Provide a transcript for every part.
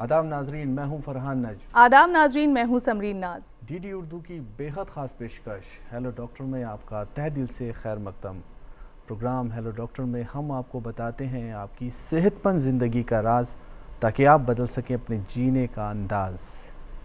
आदाब नाजरीन, मैं हूं फरहान नज। आदाब नाजरीन, मैं हूं समरीन नाज। डीडी उर्दू की बेहद ख़ास पेशकश हेलो डॉक्टर में आपका तहे दिल से खैर मकदम। प्रोग्राम हेलो डॉक्टर में हम आपको बताते हैं आपकी सेहतमंद ज़िंदगी का राज, ताकि आप बदल सकें अपने जीने का अंदाज़।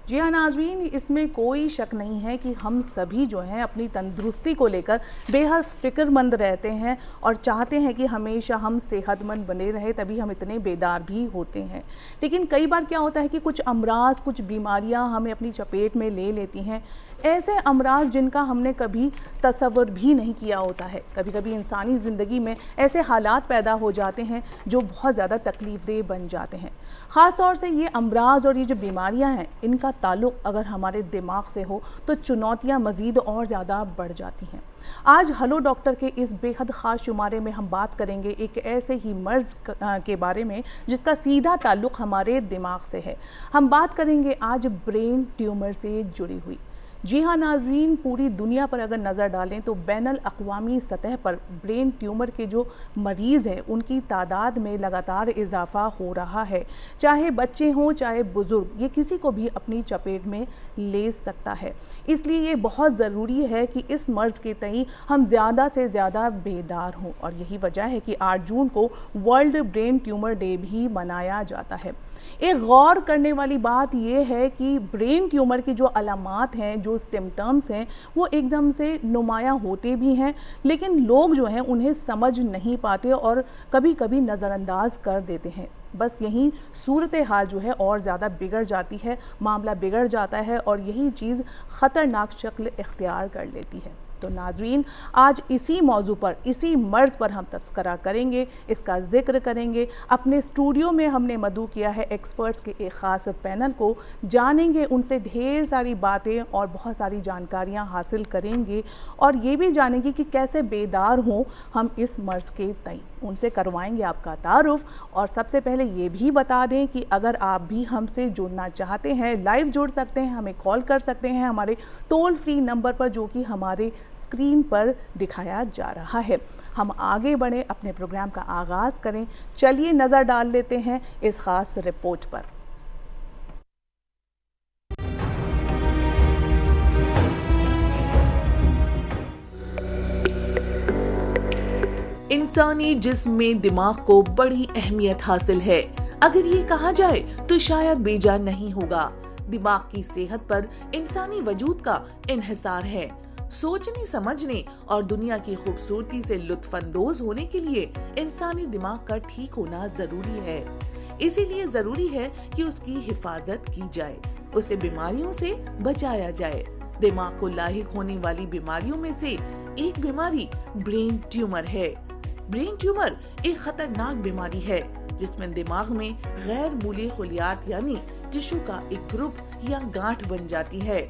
जी हाँ नाजरीन, इसमें कोई शक नहीं है कि हम सभी जो हैं अपनी तंदुरुस्ती को लेकर बेहद फ़िक्रमंद रहते हैं और चाहते हैं कि हमेशा हम सेहतमंद बने रहे, तभी हम इतने बेदार भी होते हैं। लेकिन कई बार क्या होता है कि कुछ अमराज, कुछ बीमारियां हमें अपनी चपेट में ले लेती हैं, ऐसे अमराज जिनका हमने कभी तसव्वुर भी नहीं किया होता है। कभी कभी इंसानी ज़िंदगी में ऐसे हालात पैदा हो जाते हैं जो बहुत ज़्यादा तकलीफ़देह बन जाते हैं। ख़ास तौर से ये अमराज और ये जो बीमारियां हैं, इनका ताल्लुक़ अगर हमारे दिमाग से हो तो चुनौतियां मज़ीद और ज़्यादा बढ़ जाती हैं। आज हेलो डॉक्टर के इस बेहद ख़ास शुमारे में हम बात करेंगे एक ऐसे ही मर्ज़ के बारे में जिसका सीधा ताल्लुक़ हमारे दिमाग से है। हम बात करेंगे आज ब्रेन ट्यूमर से जुड़ी हुई। जी हाँ नाज़रीन, पूरी दुनिया पर अगर नज़र डालें तो बैनुल अक़वामी सतह पर ब्रेन ट्यूमर के जो मरीज़ हैं उनकी तादाद में लगातार इजाफ़ा हो रहा है। चाहे बच्चे हों चाहे बुज़ुर्ग, ये किसी को भी अपनी चपेट में ले सकता है। इसलिए ये बहुत ज़रूरी है कि इस मर्ज़ के तई हम ज़्यादा से ज़्यादा बेदार हों, और यही वजह है कि 8 जून को वर्ल्ड ब्रेन ट्यूमर डे भी मनाया जाता है। एक गौर करने वाली बात यह है कि ब्रेन ट्यूमर की जो अलामात हैं, जो सिम्टम्स हैं, वो एकदम से नुमायाँ होते भी हैं, लेकिन लोग जो हैं उन्हें समझ नहीं पाते और कभी कभी नज़रअंदाज कर देते हैं। बस यही सूरत हाल जो है और ज़्यादा बिगड़ जाती है, मामला बिगड़ जाता है और यही चीज़ ख़तरनाक शक्ल इख्तियार कर लेती है। तो नाज़रीन, आज इसी मौजू पर, इसी मर्ज़ पर हम तज़किरा करेंगे, इसका ज़िक्र करेंगे। अपने स्टूडियो में हमने मदऊ किया है एक्सपर्ट्स के एक ख़ास पैनल को, जानेंगे उनसे ढेर सारी बातें और बहुत सारी जानकारियां हासिल करेंगे और ये भी जानेंगे कि कैसे बेदार हों हम इस मर्ज़ के तई। उनसे करवाएंगे आपका तारुफ़। और सबसे पहले ये भी बता दें कि अगर आप भी हमसे जुड़ना चाहते हैं, लाइव जुड़ सकते हैं, हमें कॉल कर सकते हैं हमारे टोल फ्री नंबर पर जो कि हमारे स्क्रीन पर दिखाया जा रहा है। हम आगे बढ़ें, अपने प्रोग्राम का आगाज़ करें। चलिए नज़र डाल लेते हैं इस ख़ास रिपोर्ट पर। इंसानी जिस्म में दिमाग को बड़ी अहमियत हासिल है। अगर ये कहा जाए तो शायद बेजान नहीं होगा। दिमाग की सेहत पर इंसानी वजूद का इन्हिसार है। सोचने, समझने और दुनिया की खूबसूरती से लुत्फानंदोज होने के लिए इंसानी दिमाग का ठीक होना जरूरी है। इसीलिए जरूरी है कि उसकी हिफाजत की जाए, उसे बीमारियों से बचाया जाए। दिमाग को लाहिक होने वाली बीमारियों में से एक बीमारी ब्रेन ट्यूमर है। ब्रेन ट्यूमर एक खतरनाक बीमारी है जिसमें दिमाग में गैर मूली खुलियात यानी टिश्यू का एक ग्रुप या गांठ बन जाती है,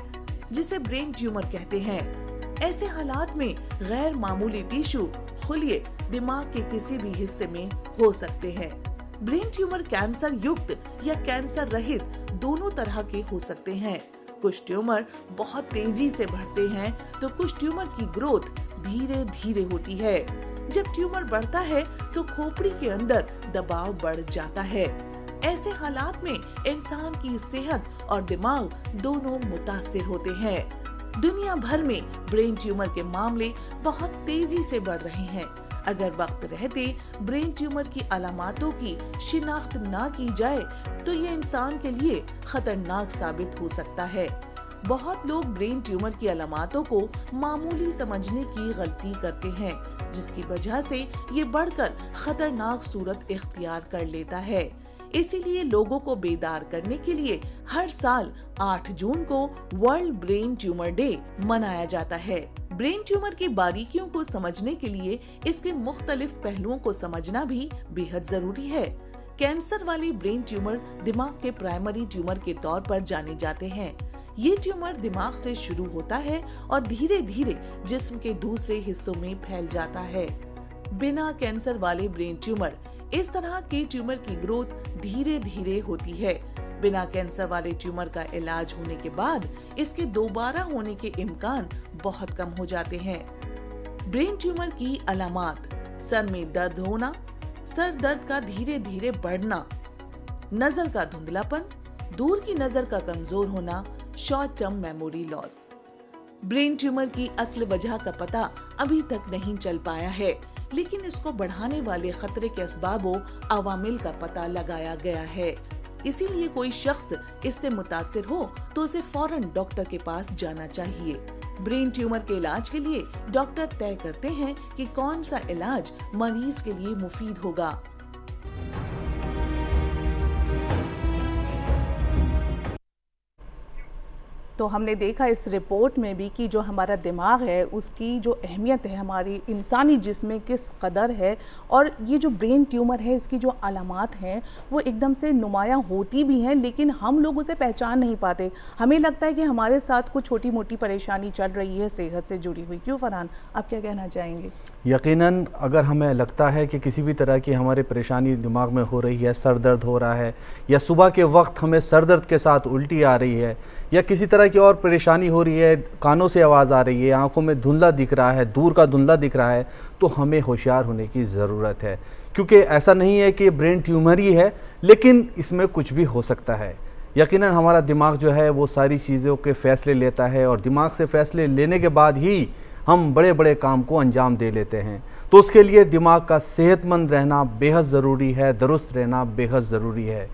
जिसे ब्रेन ट्यूमर कहते हैं। ऐसे हालात में गैर मामूली टिश्यू खुलिये दिमाग के किसी भी हिस्से में हो सकते हैं। ब्रेन ट्यूमर कैंसर युक्त या कैंसर रहित दोनों तरह के हो सकते हैं। कुछ ट्यूमर बहुत तेजी से बढ़ते हैं तो कुछ ट्यूमर की ग्रोथ धीरे धीरे होती है। जब ट्यूमर बढ़ता है तो खोपड़ी के अंदर दबाव बढ़ जाता है। ऐसे हालात में इंसान की सेहत और दिमाग दोनों मुतासिर होते हैं। दुनिया भर में ब्रेन ट्यूमर के मामले बहुत तेजी से बढ़ रहे हैं। अगर वक्त रहते ब्रेन ट्यूमर की अलामातों की शिनाख्त ना की जाए तो ये इंसान के लिए खतरनाक साबित हो सकता है। बहुत लोग ब्रेन ट्यूमर की अलामातों को मामूली समझने की गलती करते हैं, जिसकी वजह से ये बढ़कर खतरनाक सूरत इख्तियार कर लेता है। इसीलिए लोगों को बेदार करने के लिए हर साल 8 जून को वर्ल्ड ब्रेन ट्यूमर डे मनाया जाता है। ब्रेन ट्यूमर की बारीकियों को समझने के लिए इसके मुख्तलिफ पहलुओं को समझना भी बेहद जरूरी है। कैंसर वाली ब्रेन ट्यूमर दिमाग के प्राइमरी ट्यूमर के तौर पर जाने जाते हैं। ये ट्यूमर दिमाग से शुरू होता है और धीरे धीरे जिस्म के दूसरे हिस्सों में फैल जाता है। बिना कैंसर वाले ब्रेन ट्यूमर, इस तरह के ट्यूमर की ग्रोथ धीरे धीरे होती है। बिना कैंसर वाले ट्यूमर का इलाज होने के बाद इसके दोबारा होने के इम्कान बहुत कम हो जाते हैं। ब्रेन ट्यूमर की अलामात: सर में दर्द होना, सर दर्द का धीरे धीरे बढ़ना, नजर का धुंधलापन, दूर की नजर का कमजोर होना, short term memory loss. Brain tumour की असल वजह का पता अभी तक नहीं चल पाया है, लेकिन इसको बढ़ाने वाले खतरे के असबाबों अवामिल का पता लगाया गया है। इसीलिए कोई शख्स इससे मुतासिर हो तो उसे फौरन डॉक्टर के पास जाना चाहिए। ब्रेन ट्यूमर के इलाज के लिए डॉक्टर तय करते हैं कि कौन सा इलाज मरीज के लिए मुफीद होगा। तो हमने देखा इस रिपोर्ट में भी कि जो हमारा दिमाग है उसकी जो अहमियत है हमारी इंसानी जिस्म में किस कदर है, और ये जो ब्रेन ट्यूमर है इसकी जो अलामात हैं वो एकदम से नुमायाँ होती भी हैं, लेकिन हम लोग उसे पहचान नहीं पाते। हमें लगता है कि हमारे साथ कुछ छोटी मोटी परेशानी चल रही है सेहत से जुड़ी हुई। क्यों फरहान, आप क्या कहना चाहेंगे? यकीनन अगर हमें लगता है कि किसी भी तरह की हमारी परेशानी दिमाग में हो रही है, सर दर्द हो रहा है, या सुबह के वक्त हमें सर दर्द के साथ उल्टी आ रही है, या किसी तरह की और परेशानी हो रही है, कानों से आवाज़ आ रही है, आंखों में धुंधला दिख रहा है, दूर का धुंधला दिख रहा है, तो हमें होशियार होने की ज़रूरत है। क्योंकि ऐसा नहीं है कि ब्रेन ट्यूमर ही है, लेकिन इसमें कुछ भी हो सकता है। यकीनन हमारा दिमाग जो है वो सारी चीज़ों के फ़ैसले लेता है, और दिमाग से फ़ैसले लेने के बाद ही हम बड़े बड़े काम को अंजाम दे लेते हैं। तो उसके लिए दिमाग का सेहतमंद रहना बेहद ज़रूरी है, दुरुस्त रहना बेहद ज़रूरी है।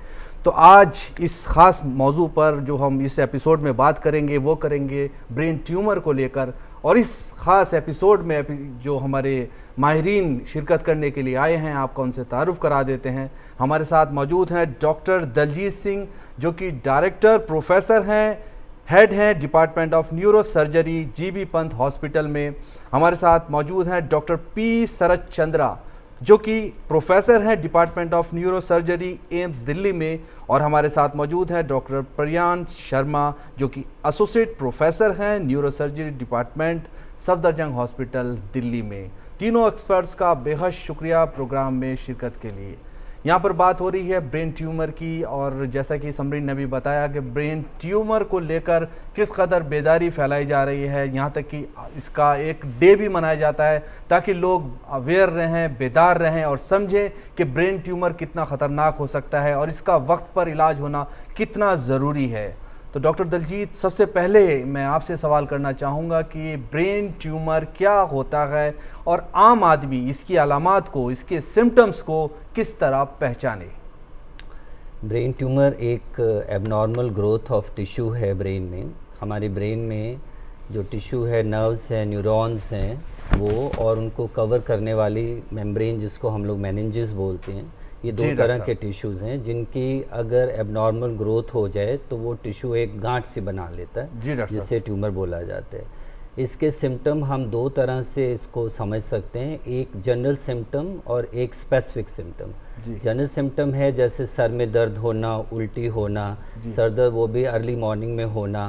तो आज इस ख़ास मौजू पर जो हम इस एपिसोड में बात करेंगे वो करेंगे ब्रेन ट्यूमर को लेकर। और इस ख़ास एपिसोड में जो हमारे माहिरीन शिरकत करने के लिए आए हैं, आपका उनसे तारुफ़ करा देते हैं। हमारे साथ मौजूद हैं डॉक्टर दलजीत सिंह, जो कि डायरेक्टर प्रोफेसर हैं, हेड हैं department of neuro surgery GB Pant hospital में। हमारे साथ मौजूद हैं डॉक्टर पी शरद चंद्रा, जो कि प्रोफेसर हैं department of neuro surgery AIIMS Delhi में। और हमारे साथ मौजूद हैं डॉक्टर प्रियांश शर्मा, जो कि एसोसिएट प्रोफेसर हैं neuro surgery department Safdarjung hospital Delhi में। तीनों एक्सपर्ट्स का बेहद शुक्रिया प्रोग्राम में शिरकत के लिए। यहाँ पर बात हो रही है ब्रेन ट्यूमर की, और जैसा कि समरीन ने भी बताया कि ब्रेन ट्यूमर को लेकर किस कदर बेदारी फैलाई जा रही है, यहाँ तक कि इसका एक डे भी मनाया जाता है ताकि लोग अवेयर रहें, बेदार रहें और समझें कि ब्रेन ट्यूमर कितना ख़तरनाक हो सकता है और इसका वक्त पर इलाज होना कितना ज़रूरी है। तो डॉक्टर दलजीत, सबसे पहले मैं आपसे सवाल करना चाहूँगा कि ब्रेन ट्यूमर क्या होता है और आम आदमी इसकी अलामात को, इसके सिम्टम्स को किस तरह पहचाने? ब्रेन ट्यूमर एक एबनॉर्मल ग्रोथ ऑफ टिश्यू है ब्रेन में। हमारे ब्रेन में जो टिश्यू है, नर्व्स हैं, न्यूरॉन्स हैं वो, और उनको कवर करने वाली मेम्ब्रेन जिसको हम लोग मेनिंजेस बोलते हैं, ये दो तरह के टिश्यूज़ हैं जिनकी अगर एबनॉर्मल ग्रोथ हो जाए तो वो टिश्यू एक गांठ सी बना लेता है, जिसे ट्यूमर बोला जाता है। इसके सिम्टम हम दो तरह से इसको समझ सकते हैं, एक जनरल सिम्टम और एक स्पेसिफिक सिम्टम। जनरल सिम्टम है जैसे सर में दर्द होना, उल्टी होना, सर दर्द वो भी अर्ली मॉर्निंग में होना,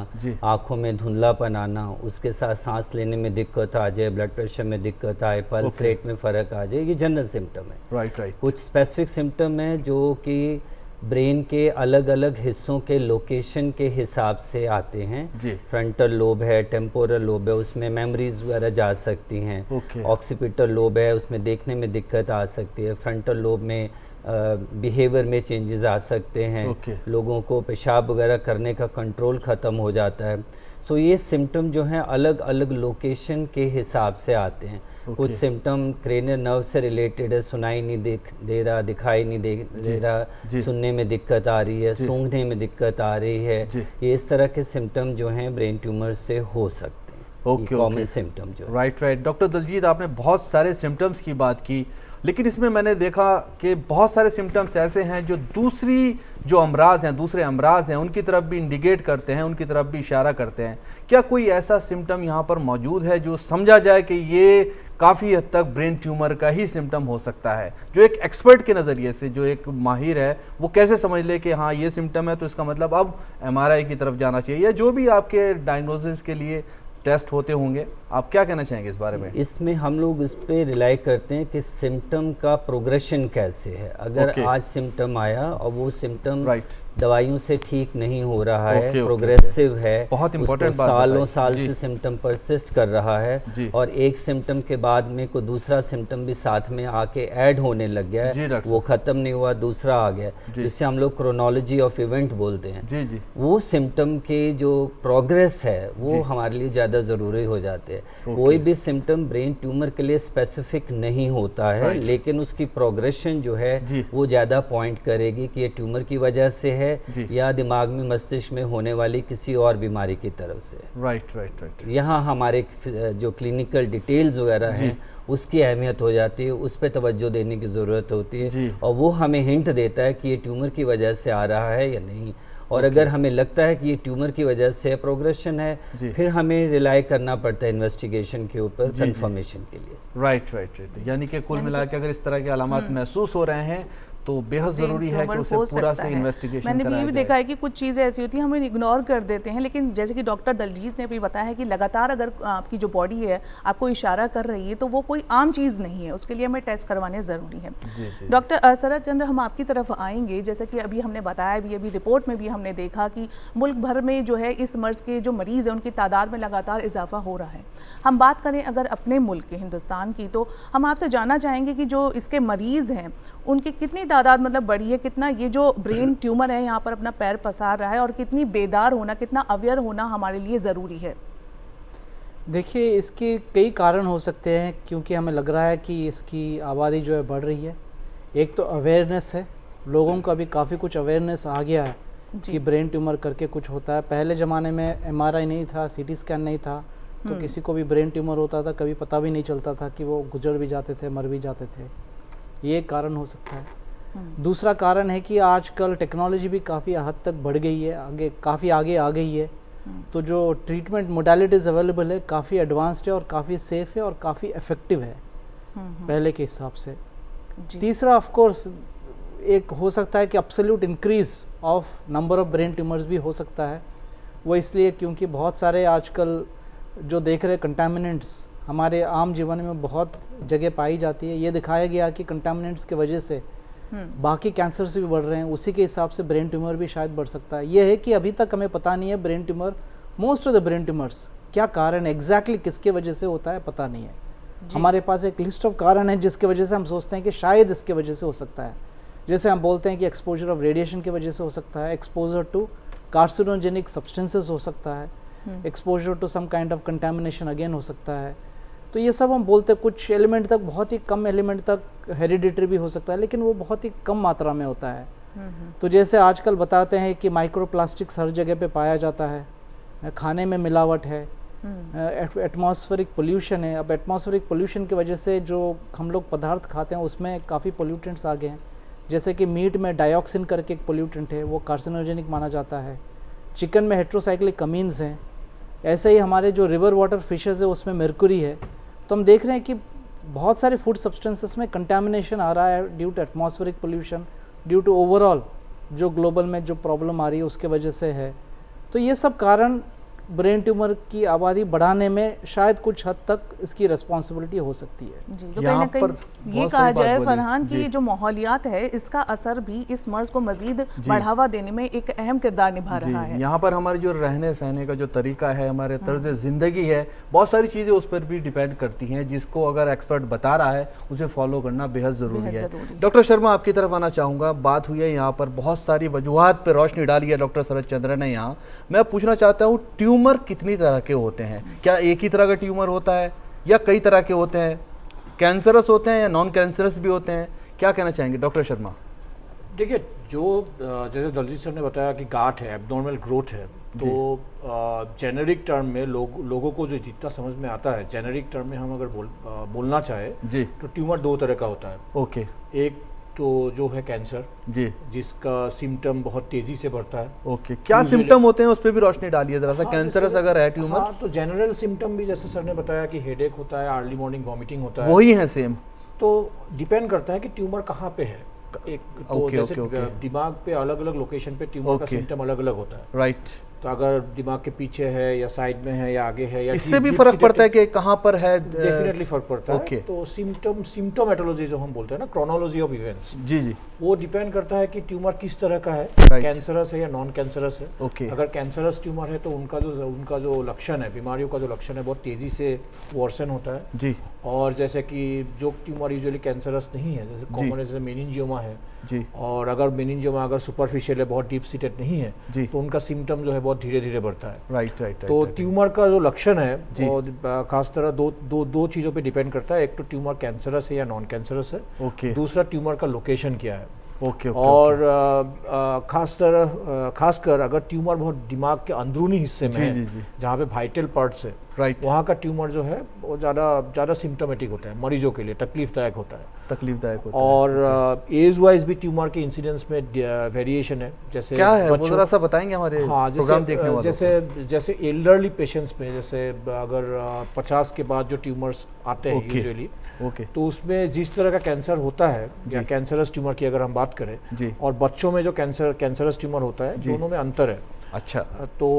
आँखों में धुंधलापन आना, उसके साथ सांस लेने में दिक्कत आ जाए, ब्लड प्रेशर में दिक्कत आए, पल्स रेट में फ़र्क आ जाए, ये जनरल सिम्टम है। राइट। कुछ स्पेसिफिक सिम्टम है जो कि ब्रेन के अलग अलग हिस्सों के लोकेशन के हिसाब से आते हैं। फ्रंटल लोब है, टेम्पोरल लोब है, उसमें मेमोरीज वगैरह जा सकती हैं। ऑक्सीपिटल लोब है, उसमें देखने में दिक्कत आ सकती है। फ्रंटल लोब में बिहेवियर में चेंजेस आ सकते हैं। लोगों को पेशाब वगैरह करने का कंट्रोल ख़त्म हो जाता है। सो ये सिम्टम जो हैं अलग अलग लोकेशन के हिसाब से आते हैं। कुछ सिम्टम क्रेनियल नर्व से रिलेटेड है, सुनाई नहीं दे रहा, दिखाई नहीं दे रहा, सुनने में दिक्कत आ रही है, सूंघने में दिक्कत आ रही है, ये इस तरह के सिम्टम जो हैं ब्रेन ट्यूमर से हो सकते हैं। कॉमन सिम्टम जो राइट। डॉक्टर दलजीत, आपने बहुत सारे सिम्टम्स की बात की, लेकिन इसमें मैंने देखा कि बहुत सारे सिम्टम्स ऐसे हैं जो दूसरी जो अमराज हैं, दूसरे अमराज हैं, उनकी तरफ भी इंडिकेट करते हैं, उनकी तरफ भी इशारा करते हैं। क्या कोई ऐसा सिम्टम यहाँ पर मौजूद है जो समझा जाए कि ये काफ़ी हद तक ब्रेन ट्यूमर का ही सिम्टम हो सकता है, जो एक एक्सपर्ट के नज़रिए से, जो एक माहिर है, वो कैसे समझ ले कि हाँ ये सिम्टम है तो इसका मतलब अब MRI की तरफ जाना चाहिए, या जो भी आपके डायग्नोसिस के लिए टेस्ट होते होंगे, आप क्या कहना चाहेंगे इस बारे में? इसमें हम लोग इस पर रिलाई करते हैं कि सिम्टम का प्रोग्रेशन कैसे है। अगर आज सिम्टम आया और वो सिम्टम दवाइयों से ठीक नहीं हो रहा है, ओके, प्रोग्रेसिव है, बहुत important उसको बात सालों बताई। साल जी। से सिम्टम परसिस्ट कर रहा जी। है और एक सिम्टम के बाद में कोई दूसरा सिम्टम भी साथ में आके ऐड होने लग गया जी है, डॉक्टर वो ख़त्म नहीं हुआ, दूसरा आ गया, जी। जिससे हम लोग क्रोनोलॉजी ऑफ इवेंट बोलते हैं। जी जी वो सिम्टम के जो प्रोग्रेस है वो जी। हमारे लिए ज़्यादा ज़रूरी हो जाते हैं। ओके। कोई भी सिम्टम ब्रेन ट्यूमर के लिए स्पेसिफिक नहीं होता है, राइट। लेकिन उसकी प्रोग्रेशन जो है जी। वो ज़्यादा पॉइंट करेगी कि ये ट्यूमर की वजह से है जी। या दिमाग में मस्तिष्क में होने वाली किसी और बीमारी की तरफ से। राइट राइट राइट यहाँ हमारे जो क्लिनिकल डिटेल्स वगैरह जी। हैं उसकी अहमियत हो जाती है, उस पर तवज्जो देने की ज़रूरत होती जी। है और वो हमें हिंट देता है कि ये ट्यूमर की वजह से आ रहा है या नहीं। और अगर हमें लगता है कि ये ट्यूमर की वजह से प्रोग्रेशन है, जी। फिर हमें रिलाई करना पड़ता है इन्वेस्टिगेशन के ऊपर जी, जी। कंफर्मेशन के लिए। राइट राइट राइट यानी कि कुल मिला के अगर इस तरह के अलामत महसूस हो रहे हैं तो बेहद ज़रूरी है कि ट्यूमर उसे हो पूरा सकता से है। इन्वेस्टिगेशन मैंने भी कराया ये भी जाए। देखा है कि कुछ चीज़ें ऐसी होती हैं हम इग्नोर कर देते हैं, लेकिन जैसे कि डॉक्टर दलजीत ने भी बताया है कि लगातार अगर आपकी जो बॉडी है आपको इशारा कर रही है तो वो कोई आम चीज़ नहीं है, उसके लिए हमें टेस्ट करवाने ज़रूरी है। जी, जी। डॉक्टर शरद चंद्र, हम आपकी तरफ आएंगे। जैसे कि अभी हमने बताया भी, अभी रिपोर्ट में भी हमने देखा कि मुल्क भर में जो है इस मर्ज़ के जो मरीज़ हैं उनकी तादाद में लगातार इजाफा हो रहा है। हम बात करें अगर अपने मुल्क के हिंदुस्तान की, तो हम आपसे जानना चाहेंगे कि जो इसके मरीज़ हैं उनकी कितनी तादाद मतलब बढ़ी है, कितना ये जो ब्रेन ट्यूमर है यहाँ पर अपना पैर पसार रहा है और कितनी बेदार होना, कितना अवेयर होना हमारे लिए ज़रूरी है। देखिए, इसके कई कारण हो सकते हैं, क्योंकि हमें लग रहा है कि इसकी आबादी जो है बढ़ रही है। एक तो अवेयरनेस है, लोगों का भी काफ़ी कुछ अवेयरनेस आ गया है कि ब्रेन ट्यूमर करके कुछ होता है। पहले ज़माने में MRI नहीं था, CT स्कैन नहीं था, तो किसी को भी ब्रेन ट्यूमर होता था कभी पता भी नहीं चलता था कि वो गुजर भी जाते थे, मर भी जाते थे। ये एक कारण हो सकता है। दूसरा कारण है कि आजकल टेक्नोलॉजी भी काफ़ी हद तक बढ़ गई है, काफ़ी आगे आ गई है, तो जो ट्रीटमेंट मोडालिटीज़ अवेलेबल है काफ़ी एडवांस्ड है और काफ़ी सेफ़ है और काफ़ी इफ़ेक्टिव है पहले के हिसाब से। तीसरा ऑफ कोर्स एक हो सकता है कि absolute increase of number of brain tumours भी हो सकता है। वो इसलिए क्योंकि बहुत सारे आजकल जो देख रहे कंटामिनेंट्स हमारे आम जीवन में बहुत जगह पाई जाती है। ये दिखाया गया कि कंटामिनेंट्स की वजह से बाकी कैंसर्स भी बढ़ रहे हैं, उसी के हिसाब से ब्रेन ट्यूमर भी शायद बढ़ सकता है। ये है कि अभी तक हमें पता नहीं है brain tumour, most of the brain tumours क्या कारण एग्जैक्टली किसके वजह से होता है पता नहीं है। हमारे पास एक लिस्ट ऑफ कारण है जिसके वजह से हम सोचते हैं कि शायद इसके वजह से हो सकता है। जैसे हम बोलते हैं कि एक्सपोजर ऑफ रेडिएशन की वजह से हो सकता है, एक्सपोजर टू कार्सिनोजेनिक सब्सटेंसेस हो सकता है, exposure to some kind of contamination again हो सकता है। तो ये सब हम बोलते हैं, कुछ एलिमेंट तक, बहुत ही कम एलिमेंट तक हेरिडिटरी भी हो सकता है, लेकिन वो बहुत ही कम मात्रा में होता है। तो जैसे आजकल बताते हैं कि माइक्रोप्लास्टिक्स हर जगह पे पाया जाता है, खाने में मिलावट है, एटमॉस्फेरिक पोल्यूशन है। अब एटमॉस्फेरिक पोल्यूशन की वजह से जो हम लोग पदार्थ खाते हैं उसमें काफ़ी पोल्यूटेंट्स आ गए हैं। जैसे कि मीट में डाइऑक्सिन करके एक पोल्यूटेंट है, वो कार्सिनोजेनिक माना जाता है। चिकन में हेट्रोसाइक्लिक अमीन्स हैं। ऐसे ही हमारे जो रिवर वाटर फिशेस है उसमें मर्क्यूरी है। तो हम देख रहे हैं कि बहुत सारे फूड सब्सटेंसेस में कंटामिनेशन आ रहा है due to atmospheric pollution, due to overall जो ग्लोबल में जो प्रॉब्लम आ रही है उसके वजह से है। तो ये सब कारण ब्रेन ट्यूमर की आबादी बढ़ाने में शायद कुछ हद तक इसकी रिस्पॉन्सिबिलिटी हो सकती है। जी, तो कहीं ना कहीं ये कहा जाए फरहान कि जो माहौलियात है इसका असर भी इस मर्ज को मजीद बढ़ावा देने में एक अहम किरदार निभा रहा है। यहाँ पर हमारे जो रहने सहने का जो तरीका है, हमारे तर्ज ज़िंदगी है, बहुत सारी चीज़ें उस पर भी डिपेंड करती हैं, जिसको अगर एक्सपर्ट बता रहा है उसे फॉलो करना बेहद ज़रूरी है। डॉक्टर शर्मा, आपकी तरफ आना चाहूँगा। बात हुई है यहाँ पर बहुत सारी वजूहात पर रोशनी डाली है डॉक्टर शरद चंद्र ने यहाँ। मैं पूछना चाहता हूँ, ट्यूमर कितनी तरह के होते हैं? क्या एक ही तरह का ट्यूमर होता है या कई तरह के होते हैं? कैंसरस होते हैं या नॉन कैंसरस भी होते हैं? क्या कहना चाहेंगे डॉक्टर शर्मा? देखिए, जो जैसे दलजीत सर ने बताया कि गांठ है, एब्नॉर्मल ग्रोथ है, तो जेनेरिक टर्म में लोगों को जो जितना समझ में आता है, जेनेरिक टर्म में हम अगर बोलना चाहे जी, तो ट्यूमर दो तरह का होता है। ओके। एक तो जो है कैंसर जी, जिसका सिम्टम बहुत तेजी से बढ़ता है। ओके, क्या सिम्टम होते हैं उस पर भी रोशनी डालिए जरा सा। हाँ, कैंसरस अगर है ट्यूमर, हाँ, तो जनरल सिम्टम भी जैसे सर ने बताया कि हेडेक होता है, अर्ली मॉर्निंग वॉमिटिंग होता है, वही है सेम। तो डिपेंड करता है कि ट्यूमर कहाँ पे है। एक तो ओके, जैसे ओके, ओके। दिमाग पे अलग अलग लोकेशन पे ट्यूमर का ओके। सिम्टम अलग अलग होता है। राइट। तो अगर दिमाग के पीछे है या साइड में है या आगे है या इससे भी फर्क पड़ता है कि कहाँ पर है? डेफिनेटली फर्क पड़ता Okay. है। तो सिम्टोमेटोलॉजी जो हम बोलते हैं ना, क्रोनोलॉजी ऑफ इवेंट्स, जी जी वो डिपेंड करता है कि ट्यूमर किस तरह का है, Right. कैंसरस है या नॉन कैंसरस है। Okay. अगर कैंसरस ट्यूमर है तो उनका जो लक्षण है, बीमारियों का जो लक्षण है, बहुत तेज़ी से वर्सन होता है। जी और जैसे कि जो ट्यूमर यूजुअली कैंसरस नहीं है, जैसे कॉमन जैसे मेनिंजियोमा है, जी और अगर मेनिंजियोमा अगर सुपरफिशियल है, बहुत डीप सीटेड नहीं है, जी। तो उनका सिम्टम जो है बहुत धीरे धीरे बढ़ता है। राइट राइट तो ट्यूमर का जो लक्षण है जी। वो खास तरह दो चीज़ों पे डिपेंड करता है। एक तो ट्यूमर कैंसरस है या नॉन कैंसरस है, ओके दूसरा ट्यूमर का लोकेशन क्या है। ओके और खासकर अगर ट्यूमर बहुत दिमाग के अंदरूनी हिस्से में जी, है, जी, जी। जहाँ पे वाइटल पार्ट्स है, राइट वहाँ का ट्यूमर जो है वो ज़्यादा सिम्टोमेटिक होता है, मरीजों के लिए तकलीफदायक होता है। तकलीफदायक होता है। और एज वाइज भी ट्यूमर के इंसिडेंस में वेरिएशन है। जैसे क्या है वो बच्चों- जरा सा बताएंगे हमारे हाँ, प्रोग्राम देखने वालों को? जैसे एल्डरली पेशेंट्स में, जैसे अगर 50 के बाद जो ट्यूमर्स आते हैं ओके। यूजुअली, ओके तो उसमें जिस तरह का कैंसर होता है या जी। कैंसरस ट्यूमर की अगर हम बात करें, जी और बच्चों में जो कैंसरस ट्यूमर होता है, जी। दोनों में अंतर है। अच्छा तो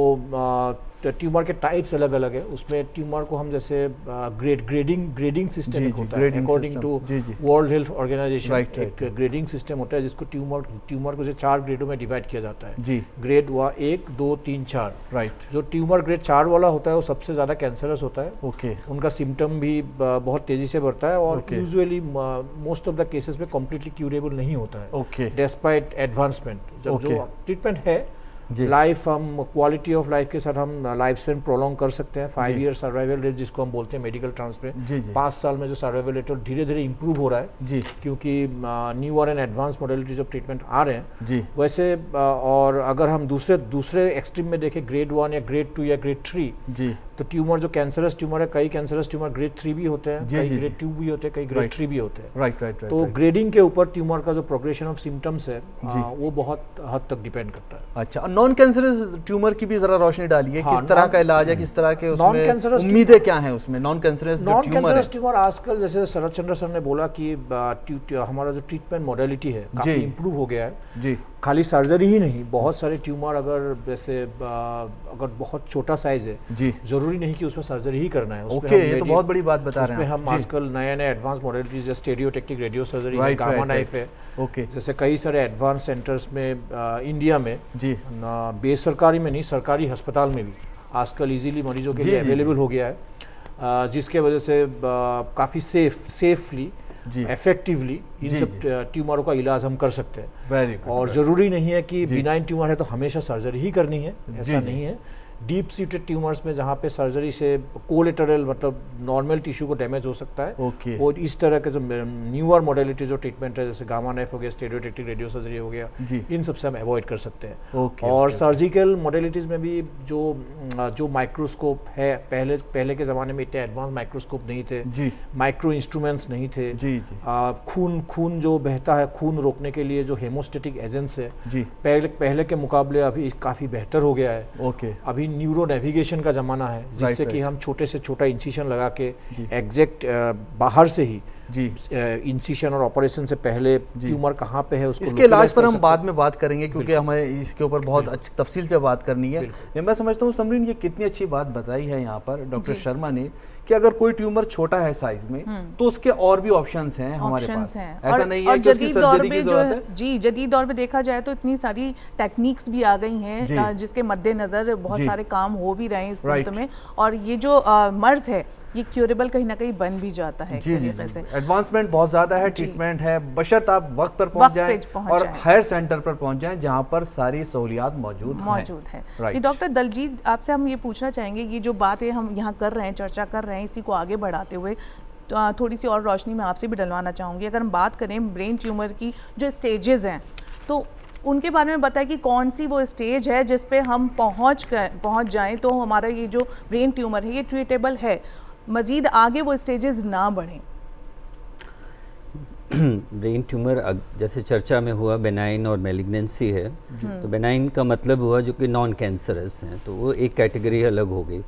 ट्यूमर के टाइप्स अलग अलग है। उसमें ट्यूमर को हम जैसे ग्रेडिंग सिस्टम जी, एक जी, होता है, grading अकॉर्डिंग system, टू जी, जी। World Health Organization. Right, एक ग्रेडिंग सिस्टम होता है जिसको ट्यूमर को जो 4 ग्रेडों में डिवाइड किया जाता है। जी ग्रेड 1, 2, 3, 4। राइट जो ट्यूमर ग्रेड 4 वाला होता है वो सबसे ज़्यादा कैंसरस होता है। ओके उनका सिम्टम भी बहुत तेज़ी से बढ़ता है और Okay. Usually most of the cases में कम्प्लीटली क्यूरेबल नहीं होता है, ओके डेस्पाइट एडवांसमेंट। जब Okay. जो ट्रीटमेंट है, जी लाइफ हम क्वालिटी ऑफ लाइफ के साथ हम लाइफ स्पैन प्रोलॉन्ग कर सकते हैं। 5 जी। ईयर सर्वाइवल रेट जिसको हम बोलते हैं मेडिकल टर्म्स में, जी जी 5 साल में जो सर्वाइवल रेट है धीरे धीरे इंप्रूव हो रहा है, जी क्योंकि newer and advance modalities of treatment आ रहे हैं। जी वैसे और अगर हम दूसरे एक्सट्रीम में देखें, ग्रेड 1 या ग्रेड 2 या ग्रेड 3, जी तो ट्यूमर जो कैंसरस ट्यूमर है, कई कैंसरस ट्यूमर ग्रेड 3 भी होते हैं, जी, कई जी, ग्रेड जी। 2 भी होते हैं, कई ग्रेड Right. 3 भी होते हैं। राइट राइट तो राइट ग्रेडिंग के ऊपर ट्यूमर का जो प्रोग्रेशन ऑफ सिम्टम्स है, जी। वो बहुत हद तक डिपेंड करता है। अच्छा और नॉन कैंसरस ट्यूमर की भी जरा रोशनी डालिए। हाँ, किस तरह non- का इलाज है, किस तरह के उसमें Non-cancerous उम्मीदें क्या हैं उसमें? नॉन कैंसरस जो नॉन ट्यूमर है कैंसरस ट्यूमर आजकल, जैसे शरद चंद्र सर ने बोला कि हमारा जो ट्रीटमेंट मॉडलिटी है काफ़ी जी। इम्प्रूव हो गया है। जी खाली सर्जरी ही नहीं, बहुत सारे ट्यूमर अगर जैसे अगर बहुत छोटा साइज है, जी जरूरी नहीं कि उसमें सर्जरी ही करना है। उसमें ओके हम ये तो बहुत बड़ी बात बता रहे उसमें हैं हम आप। जी आजकल नए एडवांस मॉडलिटीज, जैसे स्टेरियोटेक्टिक रेडियो सर्जरी है, Right, gamma right, knife right. है, ओके जैसे कई सारे एडवांस सेंटर्स में इंडिया में, जी बेसरकारी में नहीं, सरकारी अस्पताल में भी आजकल इजीली मरीजों के जी, लिए जी, अवेलेबल हो गया है, जिसके वजह से काफ़ी सेफली जी इफेक्टिवली इन जी, सब ट्यूमरों का इलाज हम कर सकते हैं। वेरी गुड और ज़रूरी नहीं है कि जी। बिनाइन ट्यूमर है तो हमेशा सर्जरी ही करनी है, ऐसा जी। नहीं है। डीप सीटेड ट्यूमर्स में जहाँ पे सर्जरी से कोलेटरल मतलब नॉर्मल टिश्यू को डैमेज हो सकता है, ओके और इस तरह के जो न्यूअर मॉडलिटी जो ट्रीटमेंट है, जैसे गामा नाइफ हो गया, स्टेरियोटेक्टिक रेडियो सर्जरी हो गया, जी इन सबसे हम अवॉइड कर सकते हैं। ओके और ओके, सर्जिकल मॉडलिटीज़ में भी जो माइक्रोस्कोप है, पहले के ज़माने में इतने एडवांस माइक्रोस्कोप नहीं थे, जी माइक्रो इंस्ट्रूमेंट्स नहीं थे। जी जी खून जो बहता है, खून रोकने के लिए जो हेमोस्टेटिक एजेंट्स है, जी पहले के मुकाबले अभी काफ़ी बेहतर हो गया है। ओके अभी न्यूरो नेविगेशन का ज़माना है, जिससे Right, कि right. हम छोटे से छोटा इंसिशन लगा के जी। एग्जैक्ट बाहर से ही जी इंसिशन और ऑपरेशन से पहले ट्यूमर कहाँ पे है उसको इसके इलाज localize पर कर हम सकते बाद हैं। में बात करेंगे, क्योंकि हमें इसके ऊपर बहुत अच्छी तफसील से बात करनी है। ये मैं समझता हूँ समरीन, ये कितनी अच्छी बात बताई है यहाँ पर डॉक्टर शर्मा ने कि अगर कोई ट्यूमर छोटा है साइज में तो उसके और भी ऑप्शंस हैं हमारे ऑप्शंस पास। हैं। ऐसा और, नहीं और है कि उसकी जदीद दौर सर्जरी की पे जो जरूरत है है। जी जदीद दौर पे देखा जाए तो इतनी सारी टेक्निक्स भी आ गई जी। हैं, जिसके मद्देनजर बहुत जी। सारे काम हो भी रहे हैं इस Right. वक्त में, और ये जो मर्ज है ये क्यूरेबल कहीं ना कहीं बन भी जाता है एक जी जी तरीके से। एडवांसमेंट बहुत ज़्यादा है, जी। ट्रीटमेंट है, बशर्त आप वक्त पर पहुंच वक्त पे जाएं पहुंच और जाएं। हायर सेंटर पर पहुंच जाएं जहां पर सारी सहूलियात मौजूद है। Right. ये डॉक्टर दलजीत, आपसे हम ये पूछना चाहेंगे, ये जो बातें हम यहाँ कर रहे हैं, चर्चा कर रहे हैं, इसी को आगे बढ़ाते हुए तो थोड़ी सी और रोशनी मैं आपसे भी डलवाना चाहूँगी। अगर हम बात करें ब्रेन ट्यूमर की जो स्टेजेस हैं, तो उनके बारे में बताएं कि कौन सी वो स्टेज है जिस पे हम पहुँच जाएं तो हमारा ये जो ब्रेन ट्यूमर है ये ट्रीटेबल है, मज़ीद आगे वो स्टेजेस ना बढ़ें। ब्रेन ट्यूमर जैसे चर्चा में हुआ बेनाइन और मेलिग्नेंसी है, तो बेनाइन का मतलब हुआ जो कि नॉन कैंसरस हैं, तो वो एक कैटेगरी अलग हो गई।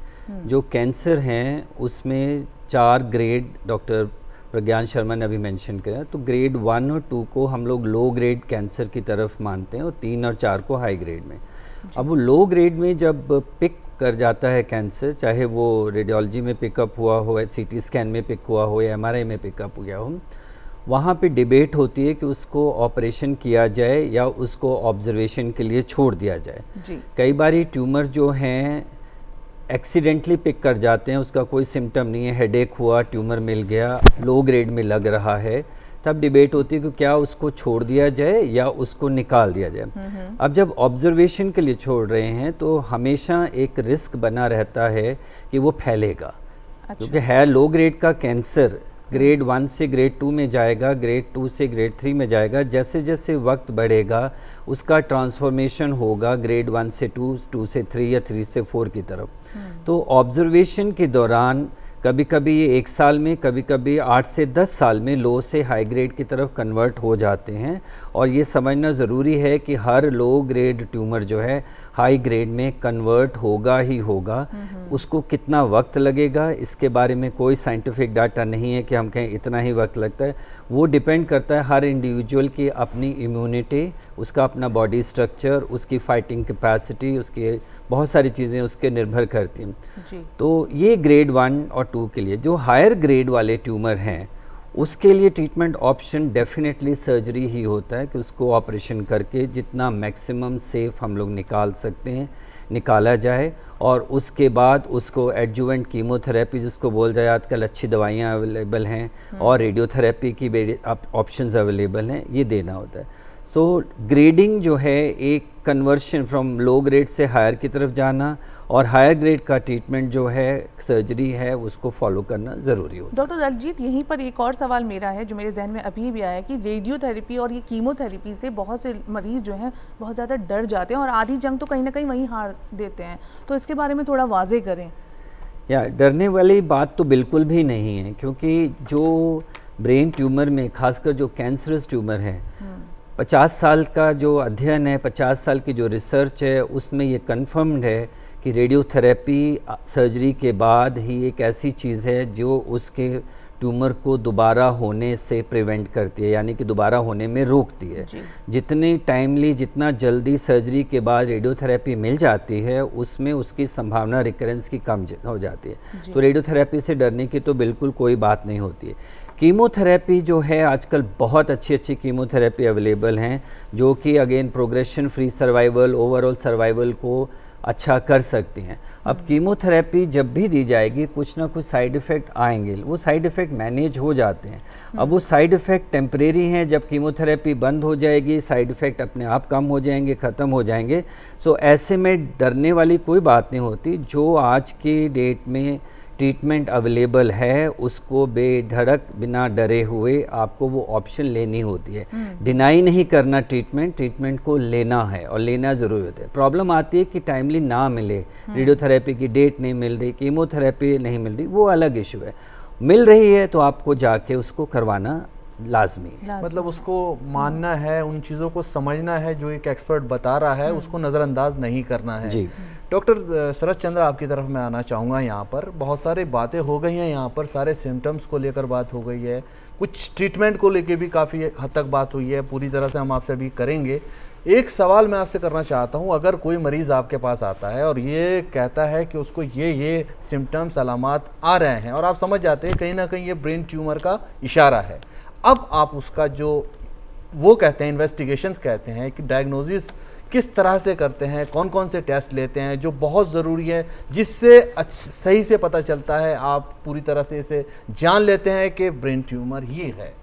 जो कैंसर हैं उसमें 4 ग्रेड डॉक्टर प्रज्ञान शर्मा ने अभी मेंशन किया, तो ग्रेड 1 और 2 को हम लोग लो ग्रेड कैंसर की तरफ मानते हैं और 3 और 4 को हाई ग्रेड में। अब वो लो ग्रेड में जब पिक कर जाता है कैंसर, चाहे वो रेडियोलॉजी में पिकअप हुआ हो, सीटी स्कैन में पिक हुआ हो या एमआरआई में पिकअप हुआ हो, वहाँ पे डिबेट होती है कि उसको ऑपरेशन किया जाए या उसको ऑब्जर्वेशन के लिए छोड़ दिया जाए। जी। कई बार ट्यूमर जो हैं एक्सीडेंटली पिक कर जाते हैं, उसका कोई सिम्टम नहीं है, हेडेक हुआ, ट्यूमर मिल गया, लो ग्रेड में लग रहा है, तब डिबेट होती है कि क्या उसको छोड़ दिया जाए या उसको निकाल दिया जाए। अब जब ऑब्जर्वेशन के लिए छोड़ रहे हैं तो हमेशा एक रिस्क बना रहता है कि वो फैलेगा। क्योंकि है लो ग्रेड का कैंसर ग्रेड 1 से ग्रेड 2 में जाएगा, ग्रेड 2 से ग्रेड 3 में जाएगा, जैसे जैसे वक्त बढ़ेगा उसका ट्रांसफॉर्मेशन होगा ग्रेड 1 से 2, 2 से 3 या 3 से 4 की तरफ। तो ऑब्जर्वेशन के दौरान कभी कभी ये 1 साल में, कभी कभी 8 से 10 साल में लो से हाई ग्रेड की तरफ कन्वर्ट हो जाते हैं। और ये समझना ज़रूरी है कि हर लो ग्रेड ट्यूमर जो है हाई ग्रेड में कन्वर्ट होगा ही होगा। उसको कितना वक्त लगेगा इसके बारे में कोई साइंटिफिक डाटा नहीं है कि हम कहें इतना ही वक्त लगता है। वो डिपेंड करता है हर इंडिविजुअल की अपनी इम्यूनिटी, उसका अपना बॉडी स्ट्रक्चर, उसकी फाइटिंग कैपेसिटी, उसकी बहुत सारी चीज़ें उसके निर्भर करती हैं। जी। तो ये ग्रेड 1 और 2 के लिए। जो हायर ग्रेड वाले ट्यूमर हैं उसके लिए ट्रीटमेंट ऑप्शन डेफिनेटली सर्जरी ही होता है कि उसको ऑपरेशन करके जितना मैक्सिमम सेफ हम लोग निकाल सकते हैं निकाला जाए, और उसके बाद उसको एडजुवेंट कीमोथेरेपी जिसको बोल जाए, आजकल अच्छी दवाइयाँ अवेलेबल हैं और रेडियोथेरेपी की ऑप्शंस अवेलेबल हैं, ये देना होता है। सो ग्रेडिंग जो है एक कन्वर्शन फ्रॉम लो ग्रेड से हायर की तरफ जाना, और हायर ग्रेड का ट्रीटमेंट जो है सर्जरी है उसको फॉलो करना ज़रूरी होता है। डॉक्टर दलजीत, यहीं पर एक और सवाल मेरा है जो मेरे जहन में अभी भी आया कि रेडियोथेरेपी और ये कीमोथेरेपी से बहुत से मरीज़ जो हैं बहुत ज़्यादा डर जाते हैं और आधी जंग तो कहीं ना कहीं वहीं हार देते हैं, तो इसके बारे में थोड़ा वाजे करें। या डरने वाली बात तो बिल्कुल भी नहीं है, क्योंकि जो ब्रेन ट्यूमर में खासकर जो कैंसरस ट्यूमर है 50 साल का जो अध्ययन है, 50 साल की जो रिसर्च है उसमें ये कन्फर्म्ड है कि रेडियोथेरेपी सर्जरी के बाद ही एक ऐसी चीज़ है जो उसके ट्यूमर को दोबारा होने से प्रिवेंट करती है, यानी कि दोबारा होने में रोकती है। जितनी टाइमली, जितना जल्दी सर्जरी के बाद रेडियोथेरेपी मिल जाती है उसमें उसकी संभावना रिकरेंस की कम हो जाती है। तो रेडियोथेरेपी से डरने की तो बिल्कुल कोई बात नहीं होती है। कीमोथेरेपी जो है आजकल बहुत अच्छी कीमोथेरेपी अवेलेबल हैं जो कि again progression free survival, overall survival को अच्छा कर सकती हैं। अब कीमोथेरेपी जब भी दी जाएगी कुछ ना कुछ साइड इफ़ेक्ट आएंगे, वो साइड इफ़ेक्ट मैनेज हो जाते हैं। अब वो साइड इफ़ेक्ट टेम्परेरी हैं, जब कीमोथेरेपी बंद हो जाएगी साइड इफ़ेक्ट अपने आप कम हो जाएंगे, ख़त्म हो जाएंगे। सो ऐसे में डरने वाली कोई बात नहीं होती। जो आज की डेट में ट्रीटमेंट अवेलेबल है उसको बेधड़क बिना डरे हुए आपको वो ऑप्शन लेनी होती है। डिनाई नहीं करना ट्रीटमेंट को लेना है और लेना ज़रूरी होता है। प्रॉब्लम आती है कि टाइमली ना मिले, रेडियोथेरेपी की डेट नहीं मिल रही, कीमोथेरेपी नहीं मिल रही, वो अलग इशू है। मिल रही है तो आपको जाके उसको करवाना लाजमी है। मतलब उसको मानना है, उन चीज़ों को समझना है जो एक एक्सपर्ट बता रहा है, उसको नज़रअंदाज नहीं करना है। जी। डॉक्टर शरद चंद्र, आपकी तरफ मैं आना चाहूँगा। यहाँ पर बहुत सारी बातें हो गई हैं, यहाँ पर सारे सिम्टम्स को लेकर बात हो गई है, कुछ ट्रीटमेंट को लेकर भी काफ़ी हद तक बात हुई है, पूरी तरह से हम आपसे अभी करेंगे। एक सवाल मैं आपसे करना चाहता हूँ, अगर कोई मरीज़ आपके पास आता है और ये कहता है कि उसको ये सिम्टम्स अलामात आ रहे हैं और आप समझ जाते हैं कहीं ना कहीं ये ब्रेन ट्यूमर का इशारा है, अब आप उसका जो वो कहते हैं इन्वेस्टिगेशन कहते हैं कि डायग्नोसिस किस तरह से करते हैं, कौन कौन से टेस्ट लेते हैं जो बहुत ज़रूरी है, जिससे सही से पता चलता है, आप पूरी तरह से इसे जान लेते हैं कि ब्रेन ट्यूमर ये है।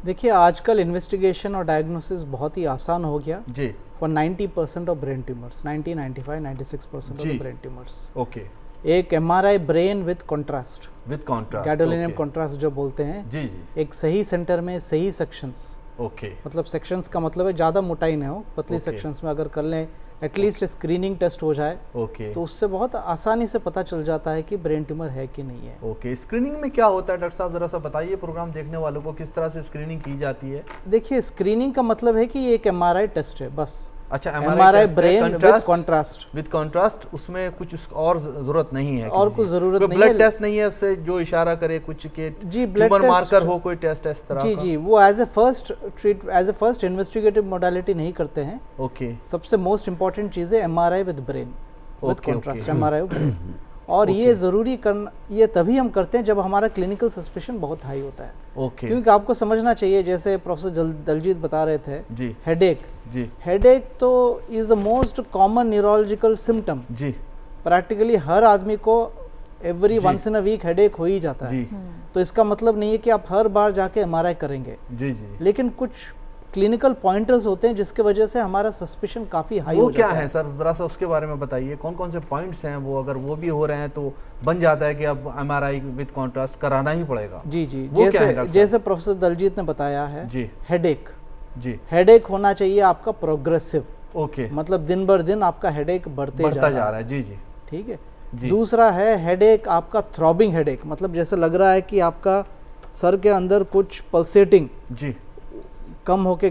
देखिए आजकल इन्वेस्टिगेशन और डायग्नोसिस बहुत ही आसान हो गया जी। For 90% of brain tumours, 90, 95, 96% of brain tumours. Okay. एक MRI brain with contrast, gadolinium contrast जो बोलते हैं, जी जी, एक सही सेंटर में सही सेक्शंस, ओके, मतलब सेक्शंस का मतलब है ज़्यादा मोटाई ना हो, पतली सेक्शंस में अगर कर लें, एटलीस्ट स्क्रीनिंग टेस्ट हो जाए, ओके, तो उससे बहुत आसानी से पता चल जाता है कि ब्रेन ट्यूमर है कि नहीं है। ओके। स्क्रीनिंग में क्या होता है डॉक्टर साहब, ज़रा सा बताइए प्रोग्राम देखने वालों को, किस तरह से स्क्रीनिंग की जाती है? देखिए स्क्रीनिंग का मतलब है कि ये एक MRI टेस्ट है बस। अच्छा, MRI brain with contrast. With contrast, उसमें कुछ और जरूरत नहीं है, और कुछ जरूरत नहीं है। ब्लड टेस्ट नहीं है उससे जो इशारा करे कुछ के जी, ब्लड ट्यूमर मार्कर हो, कोई टेस्ट इस तरह जी का? जी, वो as a first investigative modality नहीं करते हैं। ओके, सबसे मोस्ट इंपॉर्टेंट चीज़ है MRI with brain with okay, contrast, okay. MRI brain. और ये ज़रूरी करना, ये तभी हम करते हैं जब हमारा क्लिनिकल सस्पिशन बहुत हाई होता है। ओके, क्योंकि आपको समझना चाहिए, जैसे प्रोफेसर दलजीत बता रहे थे, जी हेडेक जी हेडेक तो is the most common neurological symptom. जी प्रैक्टिकली हर आदमी को every once in a week headache हो ही जाता है। जी तो इसका मतलब नहीं है कि आप हर बार जाके MRI करेंगे, जी जी। लेकिन कुछ क्लिनिकल पॉइंटर्स होते हैं जिसके वजह से हमारा सस्पिशन काफ़ी हाई वो हो क्या जाता है सर, जरा सा उसके बारे में बताइए, कौन कौन से पॉइंट्स हैं वो, अगर वो भी हो रहे हैं तो बन जाता है कि अब MRI विद कॉन्ट्रास्ट कराना ही पड़ेगा? जी जी, वो क्या है डॉक्टर साहब? जैसे प्रोफेसर दलजीत ने बताया है, जी हेडेक जी, हेडेक होना चाहिए आपका प्रोग्रेसिव, ओके, मतलब दिन बर दिन आपका हेडेक बढ़ता जा रहा है। जी जी ठीक है। जी। दूसरा है हेडेक आपका थ्रॉबिंग हेडेक, मतलब जैसे लग रहा है कि आपका सर के अंदर कुछ पल्सेटिंग, जी, कम होके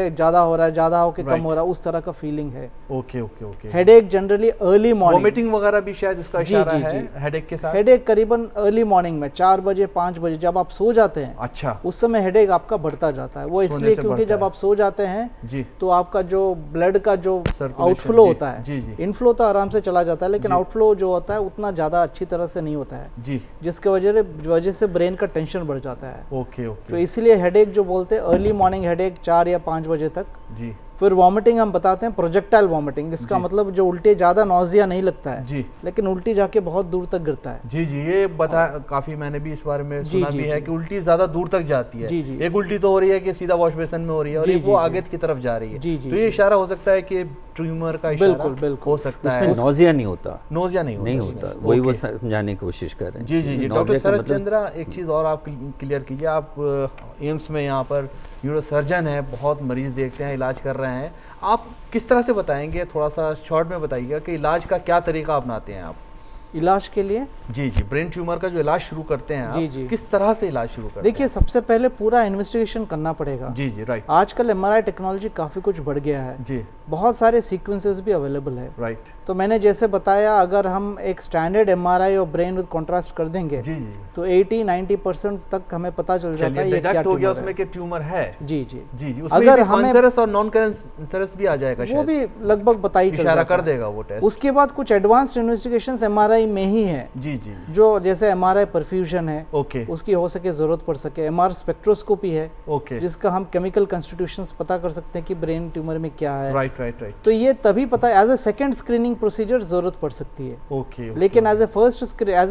ज़्यादा हो रहा है, ज़्यादा होके कम Right. हो रहा है, उस तरह का फीलिंग है। Okay okay okay. Headache generally early morning, vomiting वगैरह भी शायद इसका जी, इशारा जी, है जी। हेडेक के साथ? हेडेक करीबन अर्ली मॉर्निंग में 4 बजे 5 बजे जब आप सो जाते हैं, अच्छा, उस समय हेडेक आपका बढ़ता जाता है। वो सोने इसलिए से क्योंकि बढ़ता जब है। आप सो जाते हैं जी तो आपका जो ब्लड का जो Circulation, आउटफ्लो जी, होता है, जी, जी। इनफ्लो तो आराम से चला जाता है, लेकिन जी। आउटफ्लो जो होता है उतना ज़्यादा अच्छी तरह से नहीं होता है, जी, जिसके वजह से ब्रेन का टेंशन बढ़ जाता है। ओके तो ओके, इसलिए हेडेक जो बोलते हैं अर्ली मॉर्निंग हेडेक 4 या 5 बजे तक। जी फिर वॉमिटिंग हम बताते हैं प्रोजेक्टाइल वॉमिटिंग, इसका जी। मतलब जो उल्टे ज़्यादा नौजिया नहीं लगता है, जी लेकिन उल्टी जाके बहुत दूर तक गिरता है। जी जी, ये बता काफी मैंने भी इस बारे में जी, सुना जी, भी है जी। कि उल्टी ज्यादा दूर तक जाती है। जी, जी। एक उल्टी तो हो रही है कि सीधा वॉश बेसिन में हो रही है, और जी, एक जी, वो जी। आगे की तरफ जा रही है। जी, जी, तो ये जी। इशारा हो सकता है कि ट्यूमर का इशारा बिल्कुल, बिल्कुल। हो सकता है। उसमें नौजिया नहीं होता, नोजिया नहीं नहीं उसमें। होता, वही वो ओके। समझाने की कोशिश कर रहे हैं। जी जी जी, नाusea डॉक्टर का शरद मतलब- चंद्रा, एक चीज़ और आप क्लियर कीजिए, आप एम्स में यहाँ पर न्यूरोसर्जन है, बहुत मरीज देखते हैं, इलाज कर रहे हैं, आप किस तरह से बताएंगे, थोड़ा सा शॉर्ट में बताइएगा कि इलाज का क्या तरीका अपनाते हैं आप? इलाज के लिए जी जी, ब्रेन ट्यूमर का जो इलाज शुरू करते हैं जी, आप, जी। किस तरह से इलाज शुरू करते देखिए, सबसे पहले पूरा इन्वेस्टिगेशन करना पड़ेगा। हैं? जी जी, राइट, आजकल MRI टेक्नोलॉजी काफ़ी कुछ बढ़ गया है, जी बहुत सारे सीक्वेंसेस भी अवेलेबल है। राइट, तो मैंने जैसे बताया, अगर हम एक स्टैंडर्ड MRI और ब्रेन विद कॉन्ट्रास्ट कर देंगे जी जी, तो 80-90% तक हमें पता चल जाता चलिए है ये क्या डिटेक्ट हो गया ट्यूमर उसमें है। कि ट्यूमर है। जी जी, जी जी, उसमें अगर भी हमें कैंसरस और नॉन कैंसरस भी आ जाएगा वो शायद, भी लगभग बता ही चल इशारा जाता कर है। देगा वो टेस्ट। उसके बाद कुछ एडवांस्ड इन्वेस्टिगेशंस MRI में ही है, जी जी, जो जैसे MRI परफ्यूजन है, ओके उसकी हो सके ज़रूरत पड़ सके। MR स्पेक्ट्रोस्कोपी है, ओके, जिसका हम केमिकल कंस्टिट्यूशंस पता कर सकते हैं कि ब्रेन ट्यूमर में क्या है। राइट राइट राइट, तो ये तभी पता, as a second screening procedure ज़रूरत पड़ सकती है, ओके, लेकिन as a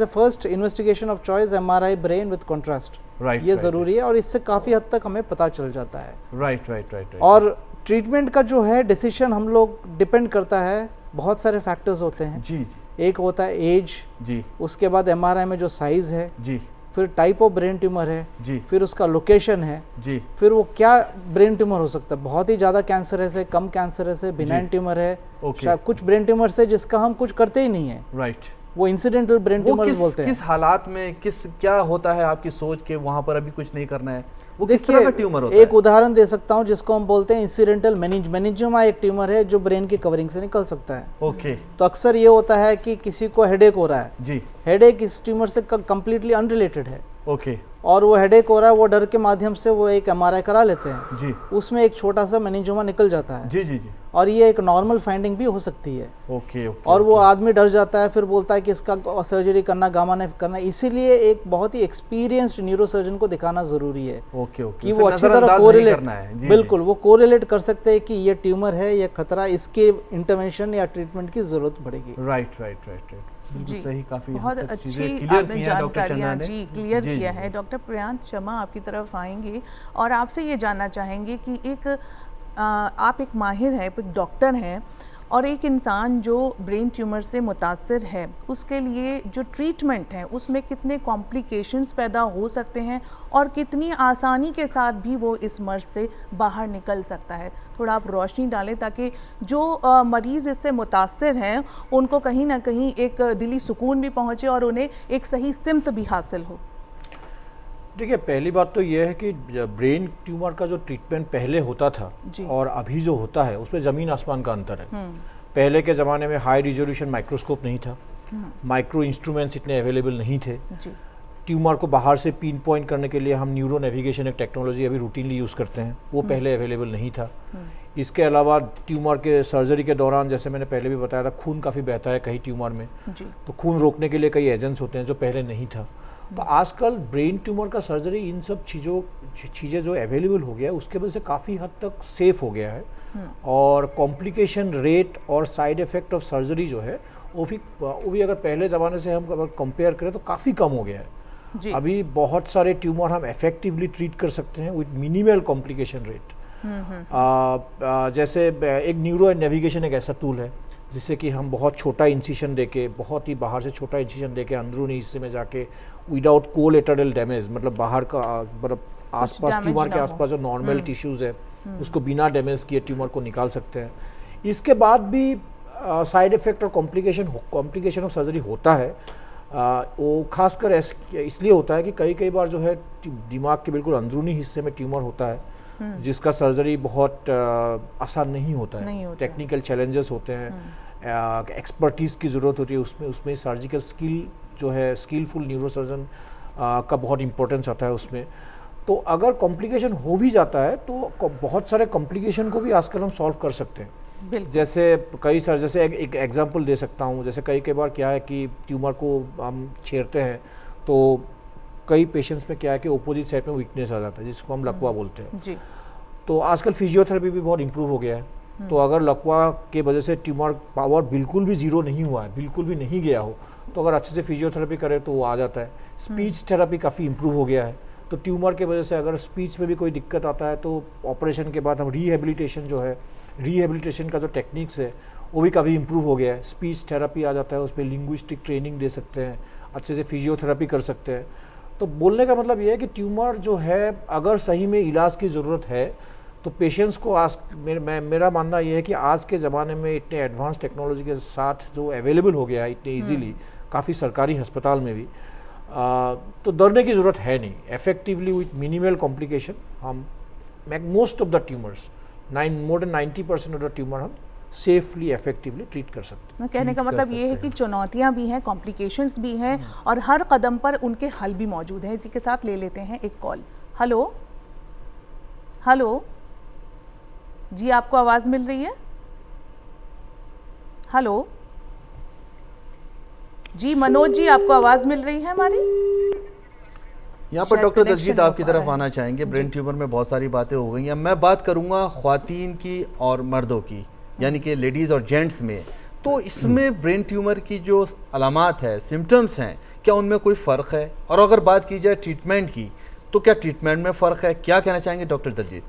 first investigation of choice MRI brain with contrast right, ये ज़रूरी है, और इससे काफ़ी हद तक हमें पता चल जाता है। राइट राइट राइट, और ट्रीटमेंट का जो है डिसीजन हम लोग डिपेंड करता है, बहुत सारे फैक्टर्स होते हैं। जी एक होता है एज, जी उसके बाद MRI में जो साइज़ है, जी फिर टाइप ऑफ ब्रेन ट्यूमर है, जी फिर उसका लोकेशन है, जी, फिर वो क्या ब्रेन ट्यूमर हो सकता है, बहुत ही ज़्यादा कैंसरस है, कम कैंसरस है, बिनाइन ट्यूमर है, ओके, शायद कुछ ब्रेन ट्यूमर्स है जिसका हम कुछ करते ही नहीं है, राइट। वो इंसिडेंटल ब्रेन वो ट्यूमर्स किस बोलते हैं। किस हालात में क्या होता है आपकी सोच के वहां पर अभी कुछ नहीं करना है, वो किस तरह का देखिए, ट्यूमर होता एक है? उदाहरण दे सकता हूँ जिसको हम बोलते हैं इंसिडेंटल मेनिंजियोमा। एक ट्यूमर है जो ब्रेन की कवरिंग से निकल सकता है। ओके, तो अक्सर ये होता है कि किसी को हेडेक हो रहा है, जी हेडेक इस ट्यूमर से कंप्लीटली अनरिलेटेड है, ओके, और वो हेडेक हो रहा है, वो डर के माध्यम से वो एक MRI करा लेते हैं, जी उसमें एक छोटा सा मेनिंजियोमा निकल जाता है, जी जी जी, और ये एक नॉर्मल फाइंडिंग भी हो सकती है। ओके ओके, और वो आदमी डर जाता है, फिर बोलता है कि इसका सर्जरी करना, गामा नाइफ करना। इसीलिए एक बहुत ही एक्सपीरियंस्ड न्यूरोसर्जन को दिखाना ज़रूरी है ओके ओके, कि उसे वो अच्छी तरह नजरअंदाज नहीं कोरिलेट करना है। जी, जी। बिल्कुल, वो कोरिलेट कर सकते हैं कि ये ट्यूमर है, ये खतरा, इसके इंटरवेंशन या ट्रीटमेंट की ज़रूरत पड़ेगी। राइट राइट राइट राइट, बिल्कुल जी, सही, काफी हद बहुत तक अच्छी चीजें क्लियर आपने की हैं डॉक्टर चंद्रा जानकारियाँ ने। जी क्लियर जी, किया जी, है। डॉक्टर प्रियांत शर्मा आपकी तरफ आएंगे और आपसे ये जानना चाहेंगे कि आप एक माहिर हैं, एक डॉक्टर हैं, और एक इंसान जो ब्रेन ट्यूमर से मुतासर है उसके लिए जो ट्रीटमेंट है उसमें कितने कॉम्प्लिकेशंस पैदा हो सकते हैं और कितनी आसानी के साथ भी वो इस मर्ज से बाहर निकल सकता है, थोड़ा आप रोशनी डालें ताकि जो मरीज़ इससे मुतासर हैं उनको कहीं ना कहीं एक दिली सुकून भी पहुँचे और उन्हें एक सही सिमत भी हासिल हो। देखिए, पहली बात तो यह है कि ब्रेन ट्यूमर का जो ट्रीटमेंट पहले होता था जी। और अभी जो होता है उसमें ज़मीन आसमान का अंतर है। पहले के ज़माने में हाई रिजोल्यूशन माइक्रोस्कोप नहीं था, माइक्रो इंस्ट्रूमेंट्स इतने अवेलेबल नहीं थे। जी। ट्यूमर को बाहर से पिन पॉइंट करने के लिए हम न्यूरो नेविगेशन एक टेक्नोलॉजी अभी रूटीनली यूज़ करते हैं, वो पहले अवेलेबल नहीं था। इसके अलावा ट्यूमर के सर्जरी के दौरान, जैसे मैंने पहले भी बताया था, खून काफ़ी बहता है कई ट्यूमर में, जी। तो खून रोकने के लिए कई एजेंट्स होते हैं जो पहले नहीं था। तो आजकल ब्रेन ट्यूमर का सर्जरी इन सब चीज़ें जो अवेलेबल हो गया है उसके वजह से काफ़ी हद तक सेफ हो गया है, और कॉम्प्लिकेशन रेट और साइड इफ़ेक्ट ऑफ सर्जरी जो है वो भी अगर पहले ज़माने से हम अगर कंपेयर करें तो काफ़ी कम हो गया है। जी। अभी बहुत सारे ट्यूमर हम इफेक्टिवली ट्रीट कर सकते हैं विद मिनिमल कॉम्प्लिकेशन रेट। जैसे एक न्यूरो नेविगेशन एक ऐसा टूल है जिससे कि हम बहुत छोटा इंसिशन देके, बहुत ही बाहर से छोटा इंसिशन देके अंदरूनी हिस्से में जाके विदाउट कोलेटरल डैमेज, मतलब बाहर का मतलब आसपास damage ट्यूमर ना के हो। आसपास जो नॉर्मल टिश्यूज़ है उसको बिना डैमेज किए ट्यूमर को निकाल सकते हैं। इसके बाद भी साइड इफ़ेक्ट और कॉम्प्लिकेशन ऑफ सर्जरी होता है। वो खासकर इसलिए होता है कि कई बार जो है दिमाग के बिल्कुल अंदरूनी हिस्से में ट्यूमर होता है जिसका सर्जरी बहुत आसान नहीं होता है, टेक्निकल चैलेंजेस होते हैं, एक्सपर्टीज़ की ज़रूरत होती है उसमें सर्जिकल स्किल जो है, स्किलफुल न्यूरोसर्जन का बहुत इंपॉर्टेंस आता है उसमें। तो अगर कॉम्प्लिकेशन हो भी जाता है तो बहुत सारे कॉम्प्लिकेशन को भी आजकल हम सॉल्व कर सकते हैं। जैसे जैसे एक एग्जांपल दे सकता हूँ, जैसे कई बार क्या है कि ट्यूमर को हम छेड़ते हैं तो कई पेशेंट्स में क्या है कि ओपोजिट साइड में वीकनेस आ जाता है जिसको हम लकवा बोलते हैं। जी। तो आजकल फिजियोथेरेपी भी बहुत इम्प्रूव हो गया है। तो अगर लकवा के वजह से ट्यूमर पावर बिल्कुल भी ज़ीरो नहीं हुआ है, बिल्कुल भी नहीं गया हो, तो अगर अच्छे से फिजियोथेरेपी करें तो वो आ जाता है। स्पीच थेरेपी काफ़ी इम्प्रूव हो गया है। तो ट्यूमर के वजह से अगर स्पीच में भी कोई दिक्कत आता है तो ऑपरेशन के बाद हम रिहेबिलिटेशन का जो टेक्निक्स है वो भी काफ़ी इम्प्रूव हो गया है। स्पीच थेरेपी आ जाता है, उस पर लिंग्विस्टिक ट्रेनिंग दे सकते हैं, अच्छे से फिजियोथेरेपी कर सकते हैं। तो बोलने का मतलब ये है कि ट्यूमर जो है अगर सही में इलाज की ज़रूरत है तो पेशेंट्स को मेरा मानना ये है कि आज के ज़माने में इतने एडवांस टेक्नोलॉजी के साथ जो अवेलेबल हो गया है इतने ईजीली, काफ़ी सरकारी अस्पताल में भी, तो डरने की ज़रूरत है नहीं। इफेक्टिवली विथ मिनिमल कॉम्प्लिकेशन हम most of the tumours, more than 90% of the tumour हम सेफली इफेक्टिवली ट्रीट कर सकते हैं। कहने का मतलब ये है कि चुनौतियां भी हैं, कॉम्प्लिकेशंस भी हैं, और हर कदम पर उनके हल भी मौजूद हैं। इसी के साथ ले लेते हैं एक कॉल। हेलो हेलो जी, आपको आवाज़ मिल रही है? हेलो जी, मनोज जी, आपको आवाज़ मिल रही है हमारी? यहाँ पर शायद डॉक्टर connection दलजीत हो आपकी पा रहा तरफ है। आना चाहेंगे। ब्रेन ट्यूमर में बहुत सारी बातें हो गई हैं, मैं बात करूँगा ख्वातीन की और मर्दों की, यानी कि लेडीज़ और जेंट्स में। तो इसमें ब्रेन ट्यूमर की जो अलामात है, सिम्टम्स हैं, क्या उनमें कोई फ़र्क है? और अगर बात की जाए ट्रीटमेंट की तो क्या ट्रीटमेंट में फ़र्क है? क्या कहना चाहेंगे डॉक्टर दलजीत?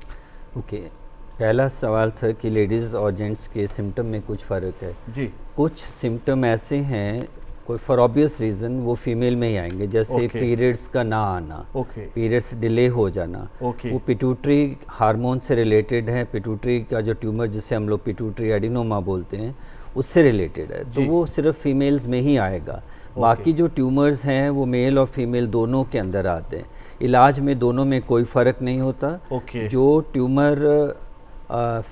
ओके, पहला सवाल था कि लेडीज़ और जेंट्स के सिम्टम में कुछ फ़र्क है जी। कुछ सिम्टम ऐसे हैं, कोई फॉर ऑब्वियस रीज़न वो फीमेल में ही आएंगे, जैसे पीरियड्स का ना आना, पीरियड्स डिले हो जाना, वो पिट्यूटरी हार्मोन से रिलेटेड है। पिट्यूटरी का जो ट्यूमर जिसे हम लोग पिट्यूटरी एडिनोमा बोलते हैं उससे रिलेटेड है, तो वो सिर्फ फीमेल्स में ही आएगा। बाकी जो ट्यूमर्स हैं वो मेल और फीमेल दोनों के अंदर आते हैं। इलाज में दोनों में कोई फ़र्क नहीं होता। जो ट्यूमर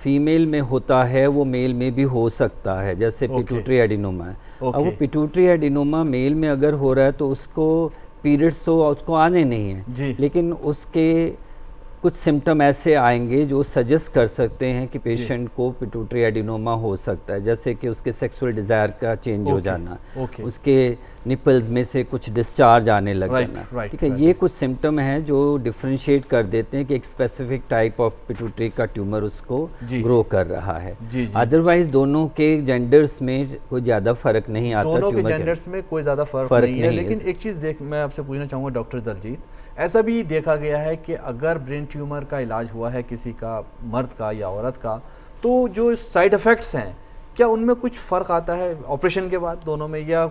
फीमेल में होता है वो मेल में भी हो सकता है, जैसे पिट्यूटरी एडिनोमा है। अब वो पिट्यूटरी एडिनोमा मेल में अगर हो रहा है तो उसको पीरियड्स तो उसको आने नहीं है, लेकिन उसके कुछ सिम्टम ऐसे आएंगे जो सजेस्ट कर सकते हैं कि पेशेंट को पिट्यूटरी एडिनोमा हो सकता है, जैसे कि उसके सेक्सुअल डिज़ायर का चेंज हो जाना, उसके निपल्स में से कुछ डिस्चार्ज आने लग जाना। ठीक है, ये कुछ सिम्टम हैं जो डिफ्रेंशिएट कर देते हैं कि एक स्पेसिफिक टाइप ऑफ पिट्यूटरी का ट्यूमर उसको ग्रो कर रहा है। अदरवाइज दोनों के जेंडर्स में कोई ज़्यादा फर्क नहीं आता। दोनों के जेंडर्स में कोई ज़्यादा फर्क नहीं है। लेकिन एक चीज़ मैं आपसे पूछना चाहूँगा डॉक्टर दलजीत, ऐसा भी देखा गया है कि अगर ब्रेन ट्यूमर का इलाज हुआ है किसी का, मर्द का या औरत का, तो जो साइड इफ़ेक्ट्स हैं क्या उनमें कुछ फ़र्क आता है ऑपरेशन के बाद दोनों में, या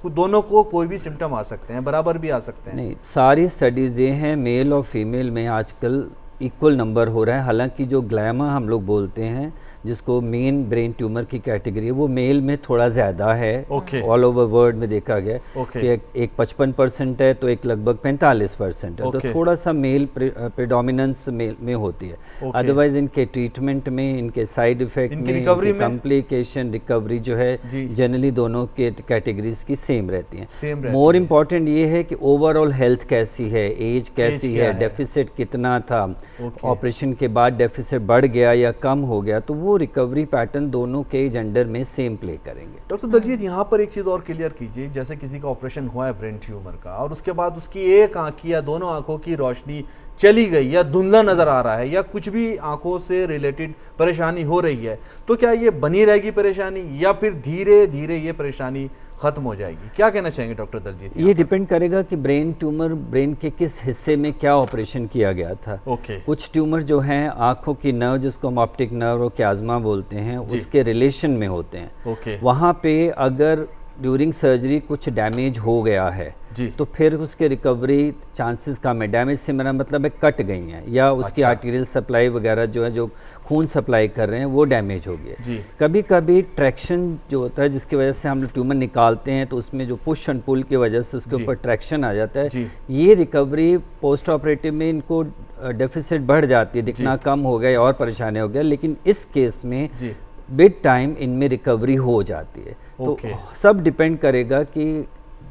दोनों को कोई भी सिम्टम आ सकते हैं, बराबर भी आ सकते हैं? नहीं, सारी स्टडीज़ ये हैं मेल और फीमेल में आजकल इक्वल नंबर हो रहा है। हालांकि जो ग्लैमा हम लोग बोलते हैं, जिसको मेन ब्रेन ट्यूमर की कैटेगरी है, वो मेल में थोड़ा ज़्यादा है। ऑल ओवर वर्ल्ड में देखा गया कि एक 55% है तो एक लगभग 45% है। तो थोड़ा सा मेल प्रेडोमिनेंस मेल में होती है। अदरवाइज इनके ट्रीटमेंट में, इनके साइड इफेक्ट में, इनकी कॉम्प्लिकेशन, रिकवरी जो है जनरली दोनों के कैटेगरीज की सेम रहती हैं। मोर इम्पॉर्टेंट ये है कि ओवरऑल हेल्थ कैसी है, एज कैसी है, डेफिसिट कितना था, ऑपरेशन के बाद डेफिसिट बढ़ गया या कम हो गया, तो वो रिकवरी पैटर्न दोनों के जेंडर में सेम प्ले करेंगे। डॉक्टर दलजीत, यहाँ पर एक चीज़ और क्लियर कीजिए, जैसे किसी का ऑपरेशन हुआ है ब्रेन ट्यूमर का और उसके बाद उसकी एक आँख की या दोनों आँखों की रोशनी चली गई या धुंधला नज़र आ रहा है या कुछ भी आँखों से रिलेटेड परेशानी हो रही है, तो क्या ये बनी रहेगी परेशानी या फिर धीरे धीरे ये परेशानी खत्म हो जाएगी? क्या कहना चाहेंगे डॉक्टर दलजीत? ये डिपेंड करेगा कि ब्रेन ट्यूमर ब्रेन के किस हिस्से में क्या ऑपरेशन किया गया था। कुछ ट्यूमर जो हैं आंखों की नर्व, जिसको हम ऑप्टिक नर्व और क्याज्मा बोलते हैं, उसके रिलेशन में होते हैं। वहाँ पे अगर ड्यूरिंग सर्जरी कुछ डैमेज हो गया है तो फिर उसके रिकवरी चांसेस कम है। डैमेज से मेरा मतलब है कट गई हैं या उसकी आर्टीरियल सप्लाई वगैरह जो है, जो खून सप्लाई कर रहे हैं, वो डैमेज हो गया। कभी कभी ट्रैक्शन जो होता है, जिसकी वजह से हम लोग ट्यूमर निकालते हैं तो उसमें जो पुश एंड पुल की वजह से उसके ऊपर ट्रैक्शन आ जाता है। ये रिकवरी पोस्ट ऑपरेटिव में इनको डेफिसिट बढ़ जाती है, दिखना कम हो गया और परेशानी हो गया, लेकिन इस केस में विद टाइम इनमें रिकवरी हो जाती है। तो सब डिपेंड करेगा कि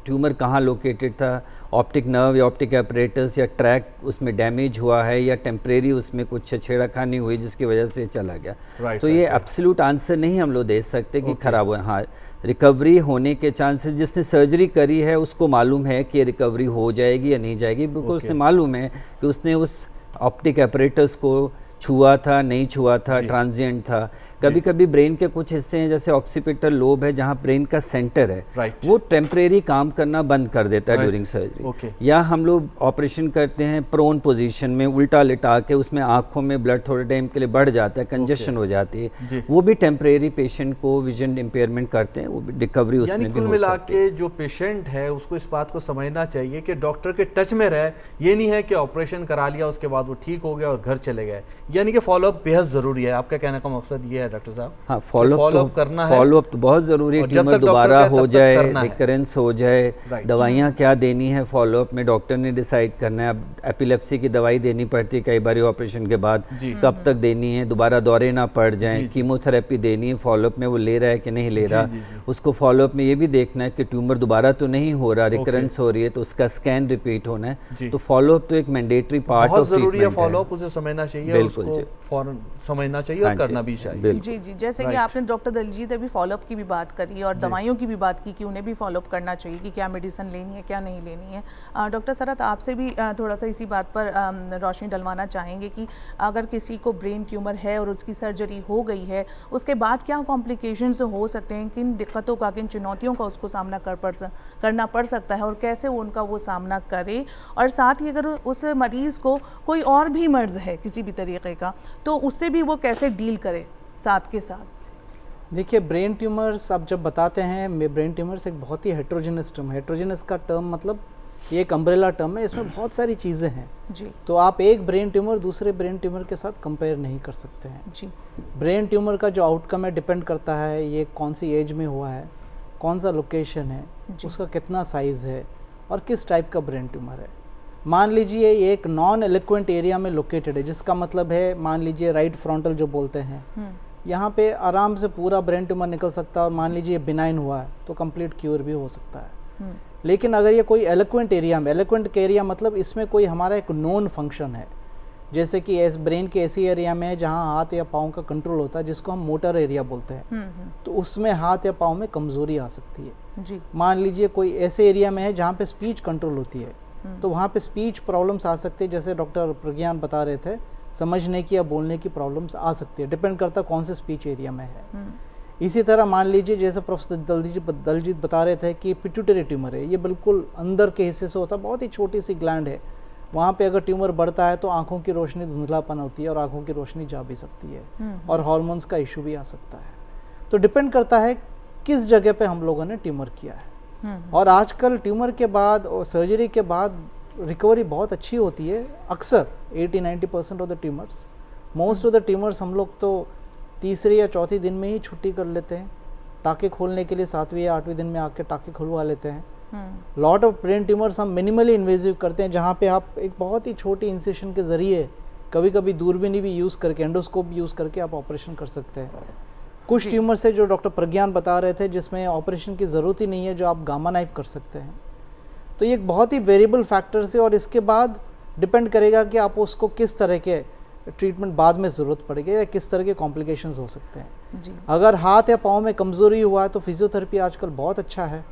ट्यूमर कहाँ लोकेटेड था, ऑप्टिक नर्व या ऑप्टिक अपरेटस या ट्रैक उसमें डैमेज हुआ है या टेम्परेरी उसमें कुछ छेड़खानी हुई जिसकी वजह से चला गया। तो ये एब्सोल्यूट आंसर नहीं हम लोग दे सकते कि खराब हुआ। हाँ, रिकवरी होने के चांसेस, जिसने सर्जरी करी है उसको मालूम है कि रिकवरी हो जाएगी या नहीं जाएगी, बिकॉज उसे मालूम है कि उसने उस ऑप्टिक अपरेटस को छुआ था, नहीं छुआ था, ट्रांजिएंट था। कभी कभी ब्रेन के कुछ हिस्से हैं, जैसे ऑक्सीपिटल लोब है जहाँ ब्रेन का सेंटर है, वो टेम्परेरी काम करना बंद कर देता है ड्यूरिंग सर्जरी। या हम लोग ऑपरेशन करते हैं प्रोन पोजीशन में, उल्टा लिटा के, उसमें आंखों में ब्लड थोड़े टाइम के लिए बढ़ जाता है, कंजेशन हो जाती है, वो भी टेम्परेरी पेशेंट को विजन इम्पेयरमेंट करते हैं, वो भी रिकवरी उसमें भी हो सकती है। कुल मिला के जो पेशेंट है उसको इस बात को समझना चाहिए कि डॉक्टर के टच में रहे। ये नहीं है कि ऑपरेशन करा लिया उसके बाद वो ठीक हो गया और घर चले गए, यानी कि फॉलोअप बेहद जरूरी है। आपका कहने का मकसद ये है डॉक्टर साहब? हाँ, फॉलोअप करना है, फॉलोअप तो बहुत जरूरी है। ट्यूमर दोबारा हो जाए, रिकरेंस हो जाए, दवाइयाँ क्या देनी है फॉलोअप में डॉक्टर ने डिसाइड करना है। अब एपिलेप्सी की दवाई देनी पड़ती है कई बार ऑपरेशन के बाद, कब तक देनी है, दोबारा दौरे ना पड़ जाए, कीमोथेरेपी देनी है, फॉलोअप में वो ले रहा है कि नहीं ले रहा, उसको फॉलोअप में ये भी देखना है कि ट्यूमर दोबारा तो नहीं हो रहा, रिकरेंस हो रही है तो उसका स्कैन रिपीट होना है। तो फॉलोअप तो एक मैंडेटरी पार्ट ऑफ जरूरी है, फॉलोअप उसे समझना चाहिए, उसको फौरन समझना चाहिए और करना भी चाहिए। जी जी, जैसे कि आपने डॉक्टर दलजीत अभी फॉलोअप की भी बात करी और दवाइयों की भी बात की कि उन्हें भी फॉलोअप करना चाहिए कि क्या मेडिसिन लेनी है, क्या नहीं लेनी है। डॉक्टर सरत, आपसे भी थोड़ा सा इसी बात पर रोशनी डलवाना चाहेंगे कि अगर किसी को ब्रेन ट्यूमर है और उसकी सर्जरी हो गई है, उसके बाद क्या कॉम्प्लिकेशंस हो सकते हैं, किन दिक्कतों का, किन चुनौतियों का उसको सामना करना पड़ सकता है और कैसे वो उनका वो सामना करे, और साथ ही अगर उस मरीज़ को कोई और भी मर्ज़ है किसी भी तरीके का तो उससे भी वो कैसे डील करे साथ के साथ? देखिए, ब्रेन ट्यूमर्स आप जब बताते हैं, ब्रेन ट्यूमर्स एक बहुत ही हेट्रोजेनस टर्म है। हेट्रोजेनस का टर्म मतलब ये एक अम्ब्रेला टर्म है, इसमें बहुत सारी चीज़ें हैं जी। तो आप एक ब्रेन ट्यूमर दूसरे ब्रेन ट्यूमर के साथ कंपेयर नहीं कर सकते हैं जी। ब्रेन ट्यूमर का जो आउटकम है डिपेंड करता है ये कौन सी एज में हुआ है, कौन सा लोकेशन है, उसका कितना साइज़ है और किस टाइप का ब्रेन ट्यूमर है। मान लीजिए ये एक नॉन एलिक्वेंट एरिया में लोकेटेड है, जिसका मतलब है मान लीजिए राइट फ्रंटल जो बोलते हैं, यहाँ पे आराम से पूरा ब्रेन ट्यूमर निकल सकता है और मान लीजिए बिनाइन हुआ है तो कंप्लीट क्योर भी हो सकता है। लेकिन अगर ये कोई एलिक्वेंट एरिया में, एलिक्वेंट एरिया मतलब इसमें कोई हमारा एक नोन फंक्शन है, जैसे कि इस ब्रेन के ऐसी एरिया में है जहाँ हाथ या पाँव का कंट्रोल होता है, जिसको हम मोटर एरिया बोलते हैं, तो उसमें हाथ या पाँव में कमजोरी आ सकती है जी। मान लीजिए कोई ऐसे एरिया में है जहाँ पे स्पीच कंट्रोल होती है, तो वहाँ पे स्पीच प्रॉब्लम्स आ सकती है, जैसे डॉक्टर प्रज्ञान बता रहे थे, समझने की या बोलने की प्रॉब्लम्स आ सकती है, डिपेंड करता है कौन से स्पीच एरिया में है। इसी तरह मान लीजिए जैसे प्रोफेसर दलजीत बता रहे थे कि पिट्यूटरी ट्यूमर है, ये बिल्कुल अंदर के हिस्से से होता है, बहुत ही छोटी सी ग्लैंड है, वहाँ पे अगर ट्यूमर बढ़ता है तो आंखों की रोशनी धुंधलापन होती है और आंखों की रोशनी जा भी सकती है और हार्मोन्स का इशू भी आ सकता है। तो डिपेंड करता है किस जगह पे हम लोगों ने ट्यूमर किया है। और आजकल ट्यूमर के बाद और सर्जरी के बाद रिकवरी बहुत अच्छी होती है। अक्सर 80-90% of the tumours, most of the tumours हम लोग तो तीसरे या चौथे दिन में ही छुट्टी कर लेते हैं। टाँके खोलने के लिए 7वें या 8वें दिन में आके टाँके खुलवा लेते हैं। लॉट ऑफ ब्रेन ट्यूमर्स हम मिनिमली इन्वेजिव करते हैं, जहाँ पे आप एक बहुत ही छोटी इंसिशन के ज़रिए कभी कभी दूरबीन भी यूज़ करके, एंडोस्कोप यूज़ करके आप ऑपरेशन कर सकते हैं। कुछ ट्यूमर्स है जो डॉक्टर प्रज्ञान बता रहे थे जिसमें ऑपरेशन की ज़रूरत ही नहीं है, जो आप गामा नाइफ कर सकते हैं। तो ये एक बहुत ही वेरिएबल फैक्टर्स है और इसके बाद डिपेंड करेगा कि आप उसको किस तरह के ट्रीटमेंट बाद में ज़रूरत पड़ेगी या किस तरह के कॉम्प्लिकेशंस हो सकते हैं। जी। अगर हाथ या पाँव में कमज़ोरी हुआ है तो फिजियोथेरेपी आजकल बहुत अच्छा है,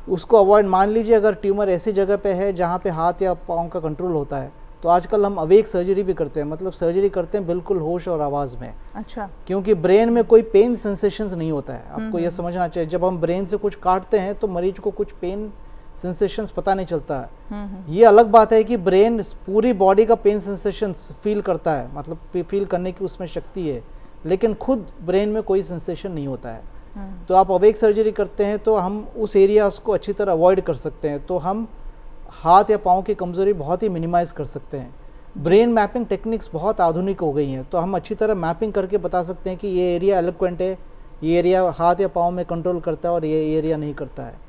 उसको अवॉइड। मान लीजिए अगर ट्यूमर ऐसी जगह पे है जहाँ पे हाथ या पाँव का कंट्रोल होता है, तो आजकल हम अवेक सर्जरी भी करते हैं, मतलब सर्जरी करते हैं बिल्कुल होश और आवाज़ में। अच्छा। क्योंकि ब्रेन में कोई पेन सेंसेशंस नहीं होता है, आपको यह समझना चाहिए। जब हम ब्रेन से कुछ काटते हैं तो मरीज को कुछ पेन सेंसेशंस पता नहीं चलता है। ये अलग बात है कि ब्रेन पूरी बॉडी का पेन सेंसेशंस फील करता है, मतलब फील करने की उसमें शक्ति है, लेकिन खुद ब्रेन में कोई सेंसेशन नहीं होता है। तो आप अवेक सर्जरी करते हैं तो हम उस एरियाज को अच्छी तरह अवॉइड कर सकते हैं, तो हम हाथ या पाँव की कमज़ोरी बहुत ही मिनिमाइज़ कर सकते हैं। ब्रेन मैपिंग टेक्निक्स बहुत आधुनिक हो गई हैं, तो हम अच्छी तरह मैपिंग करके बता सकते हैं कि ये एरिया एलोक्वेंट है, ये एरिया हाथ या पाँव में कंट्रोल करता है और ये एरिया नहीं करता है।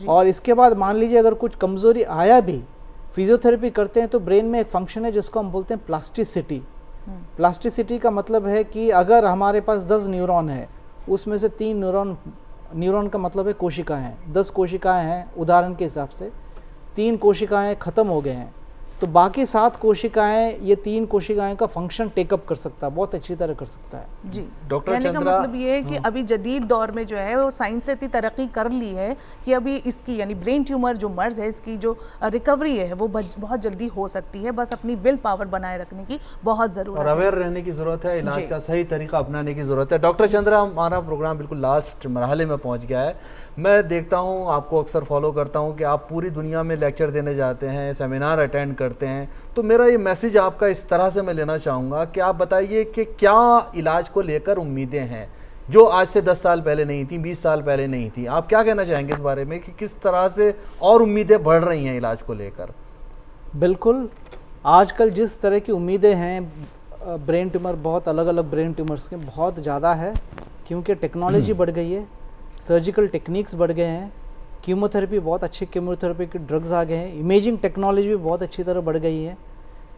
और इसके बाद मान लीजिए अगर कुछ कमज़ोरी आया भी, फिजियोथेरेपी करते हैं तो ब्रेन में एक फंक्शन है जिसको हम बोलते हैं प्लास्टिसिटी। प्लास्टिसिटी का मतलब है कि अगर हमारे पास 10 न्यूरॉन है, उसमें से 3 न्यूरॉन का मतलब है कोशिकाएं हैं, 10 कोशिकाएं हैं उदाहरण के हिसाब से, 3 कोशिकाएं ख़त्म हो गए हैं, तो बाकी 7 कोशिकाएं, ये 3 कोशिकाएं का फंक्शन टेकअप कर सकता है, बहुत अच्छी तरह कर सकता है। जी। डॉक्टर कहने का चंद्रा, मतलब ये है कि अभी जदीद दौर में जो है वो साइंस ने इतनी तरक्की कर ली है कि अभी इसकी यानी ब्रेन ट्यूमर जो मर्ज है इसकी जो रिकवरी है वो बहुत जल्दी हो सकती है। बस अपनी विल पावर बनाए रखने की बहुत ज़रूरत और है, अवेयर रहने की ज़रूरत है, इलाज जी। का सही तरीका अपनाने की ज़रूरत है। डॉक्टर चंद्रा, हमारा प्रोग्राम बिल्कुल लास्ट मरहले में पहुंच गया है। मैं देखता हूं, आपको अक्सर फॉलो करता हूं कि आप पूरी दुनिया में लेक्चर देने जाते हैं, सेमिनार अटेंड करते हैं, तो मेरा ये मैसेज आपका इस तरह से मैं लेना चाहूँगा कि आप बताइए कि क्या इलाज को लेकर उम्मीदें हैं जो आज से 10 साल पहले नहीं थी, 20 साल पहले नहीं थी। आप क्या कहना चाहेंगे इस बारे में कि किस तरह से और उम्मीदें बढ़ रही हैं इलाज को लेकर? बिल्कुल, आजकल जिस तरह की उम्मीदें हैं ब्रेन ट्यूमर, बहुत अलग अलग ब्रेन ट्यूमर्स के बहुत ज़्यादा है, क्योंकि टेक्नोलॉजी बढ़ गई है, सर्जिकल टेक्निक्स बढ़ गए हैं, कीमोथेरेपी, बहुत अच्छी कीमोथेरेपी के ड्रग्स आ गए हैं, इमेजिंग टेक्नोलॉजी भी बहुत अच्छी तरह बढ़ गई है,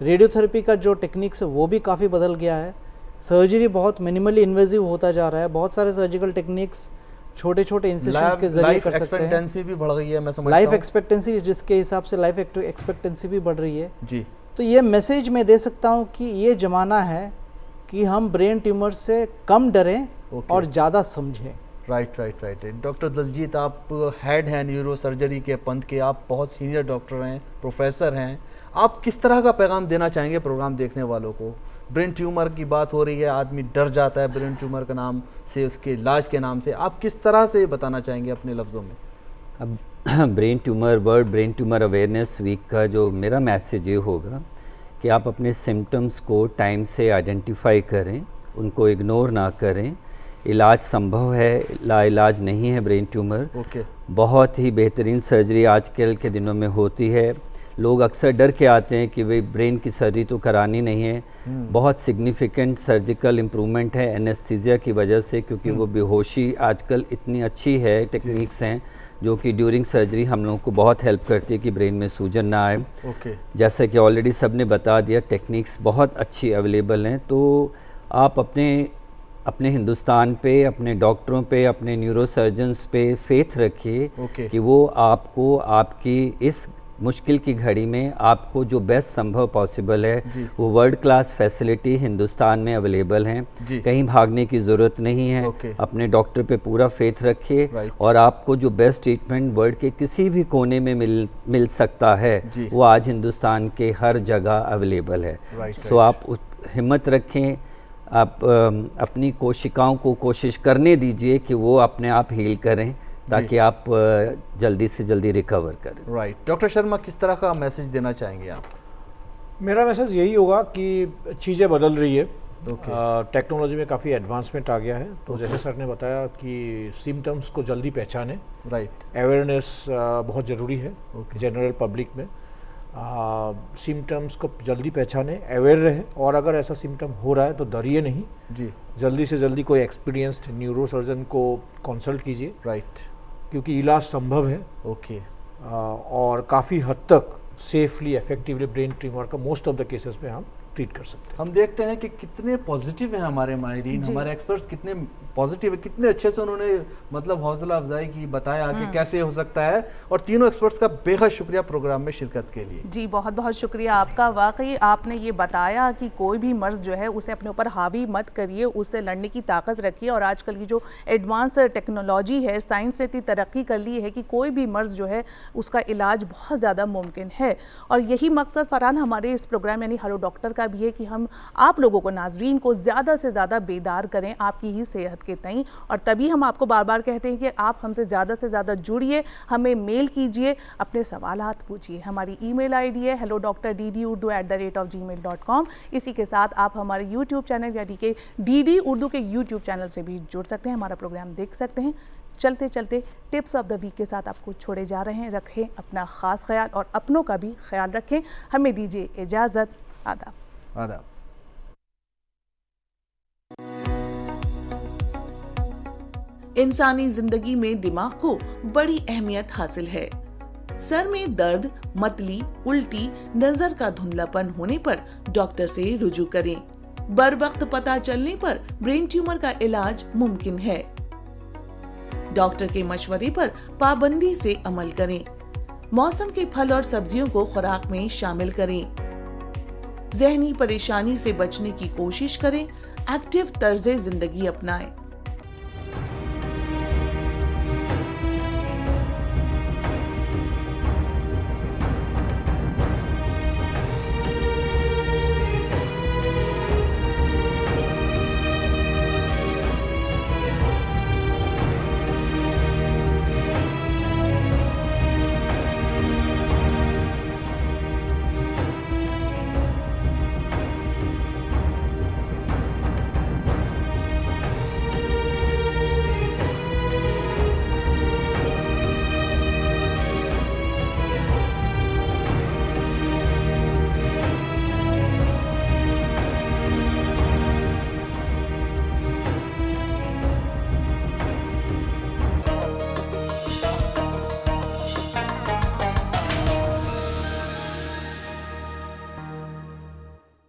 रेडियोथेरेपी का जो टेक्निक्स है वो भी काफ़ी बदल गया है, सर्जरी बहुत मिनिमली इन्वेजिव होता जा रहा है, बहुत सारे सर्जिकल टेक्निक्स छोटे छोटे इंसिशन के जरिए कर सकते हैं। लाइफ एक्सपेक्टेंसी भी बढ़ गई है, मैं समझता लाइफ हूं। एक्सपेक्टेंसी, जिसके हिसाब से लाइफ एक्सपेक्टेंसी भी बढ़ रही है जी। तो ये मैसेज मैं दे सकता हूँ कि ये ज़माना है कि हम ब्रेन ट्यूमर से कम डरें और ज़्यादा समझें। राइट। डॉक्टर दलजीत, आप हेड हैं न्यूरो सर्जरी के पंथ के, आप बहुत सीनियर डॉक्टर हैं, प्रोफेसर हैं, आप किस तरह का पैगाम देना चाहेंगे प्रोग्राम देखने वालों को? ब्रेन ट्यूमर की बात हो रही है, आदमी डर जाता है ब्रेन ट्यूमर के नाम से, उसके इलाज के नाम से, आप किस तरह से बताना चाहेंगे अपने लफ्ज़ों में? अब ब्रेन ट्यूमर अवेयरनेस वीक का जो मेरा मैसेज ये होगा कि आप अपने सिम्टम्स को टाइम से आइडेंटिफाई करें, उनको इग्नोर ना करें। इलाज संभव है, लाइलाज नहीं है ब्रेन ट्यूमर। बहुत ही बेहतरीन सर्जरी आजकल के दिनों में होती है। लोग अक्सर डर के आते हैं कि भाई ब्रेन की सर्जरी तो करानी नहीं है। बहुत सिग्निफिकेंट सर्जिकल इम्प्रूवमेंट है एनेस्थीसिया की वजह से, क्योंकि वो बेहोशी आजकल इतनी अच्छी है, टेक्निक्स हैं जो कि ड्यूरिंग सर्जरी हम लोगों को बहुत हेल्प करती है कि ब्रेन में सूजन ना आए। जैसा कि ऑलरेडी सब ने बता दिया, टेक्निक्स बहुत अच्छी अवेलेबल हैं। तो आप अपने हिंदुस्तान पे, अपने डॉक्टरों पे, अपने न्यूरो सर्जन्स पे फेथ रखिए कि वो आपको आपकी इस मुश्किल की घड़ी में आपको जो बेस्ट संभव पॉसिबल है वो वर्ल्ड क्लास फैसिलिटी हिंदुस्तान में अवेलेबल हैं। कहीं भागने की ज़रूरत नहीं है। अपने डॉक्टर पे पूरा फेथ रखिए और आपको जो बेस्ट ट्रीटमेंट वर्ल्ड के किसी भी कोने में मिल सकता है वो आज हिंदुस्तान के हर जगह अवेलेबल है। सो आप हिम्मत रखें, आप अपनी कोशिकाओं को कोशिश करने दीजिए कि वो अपने आप हील करें ताकि आप जल्दी से जल्दी रिकवर करें। राइट। डॉक्टर शर्मा, किस तरह का मैसेज देना चाहेंगे आप? मेरा मैसेज यही होगा कि चीज़ें बदल रही है, टेक्नोलॉजी में काफ़ी एडवांसमेंट आ गया है। तो जैसे सर ने बताया कि सिम्टम्स को जल्दी पहचानें, अवेयरनेस बहुत ज़रूरी है जनरल पब्लिक में। सिम्टम्स को जल्दी पहचाने, अवेयर रहे, और अगर ऐसा सिम्टम हो रहा है तो डरिए नहीं जी, जल्दी से जल्दी कोई एक्सपीरियंस्ड न्यूरोसर्जन को कंसल्ट कीजिए, राइट, क्योंकि इलाज संभव है ओके, और काफ़ी हद तक सेफली इफेक्टिवली ब्रेन ट्यूमर का मोस्ट ऑफ द केसेस में हम ट्रीट कर सकते हैं। हम देखते हैं कि कितने पॉजिटिव हैं हमारे माहिरीन, हमारे एक्सपर्ट्स कितने पॉजिटिव है, कितने अच्छे से उन्होंने मतलब हौसला अफजाई की, बताया कि कैसे हो सकता है, और तीनों एक्सपर्ट्स का बेहद शुक्रिया प्रोग्राम में शिरकत के लिए। जी बहुत बहुत शुक्रिया आपका, वाकई आपने ये बताया कि कोई भी मर्ज़ जो है उसे अपने ऊपर हावी मत करिए, उससे लड़ने की ताकत रखिए, और आजकल की जो एडवांस टेक्नोलॉजी है, साइंस ने इतनी तरक्की कर ली है कि कोई भी मर्ज़ जो है उसका इलाज बहुत ज़्यादा मुमकिन है। और यही मकसद फरहान हमारे इस प्रोग्राम यानी हेलो डॉक्टर का भी है कि हम आप लोगों को, नाजरीन को ज़्यादा से ज़्यादा बेदार करें आपकी ही सेहत के तईं, और तभी हम आपको बार बार कहते हैं कि आप हमसे ज़्यादा से ज़्यादा जुड़िए, हमें मेल कीजिए, अपने सवालात पूछिए। हमारी ईमेल आईडी है hello.ddurdu@gmail.com। इसी के साथ आप हमारे यूट्यूब चैनल यानी कि DD उर्दू के यूट्यूब चैनल से भी जुड़ सकते हैं, हमारा प्रोग्राम देख सकते हैं। चलते चलते टिप्स ऑफ द वीक के साथ आपको छोड़े जा रहे हैं। रखें अपना ख़ास ख्याल और अपनों का भी ख्याल रखें। हमें दीजिए इजाज़त। आदाब। आदाब। इंसानी जिंदगी में दिमाग को बड़ी अहमियत हासिल है। सर में दर्द, मतली, उल्टी, नजर का धुंधलापन होने पर डॉक्टर से रुजू करें। बर वक्त पता चलने पर ब्रेन ट्यूमर का इलाज मुमकिन है। डॉक्टर के मशवरे पर पाबंदी से अमल करें। मौसम के फल और सब्जियों को खुराक में शामिल करें। जहनी परेशानी से बचने की कोशिश करें। एक्टिव तर्ज़े जिंदगी अपनाएं।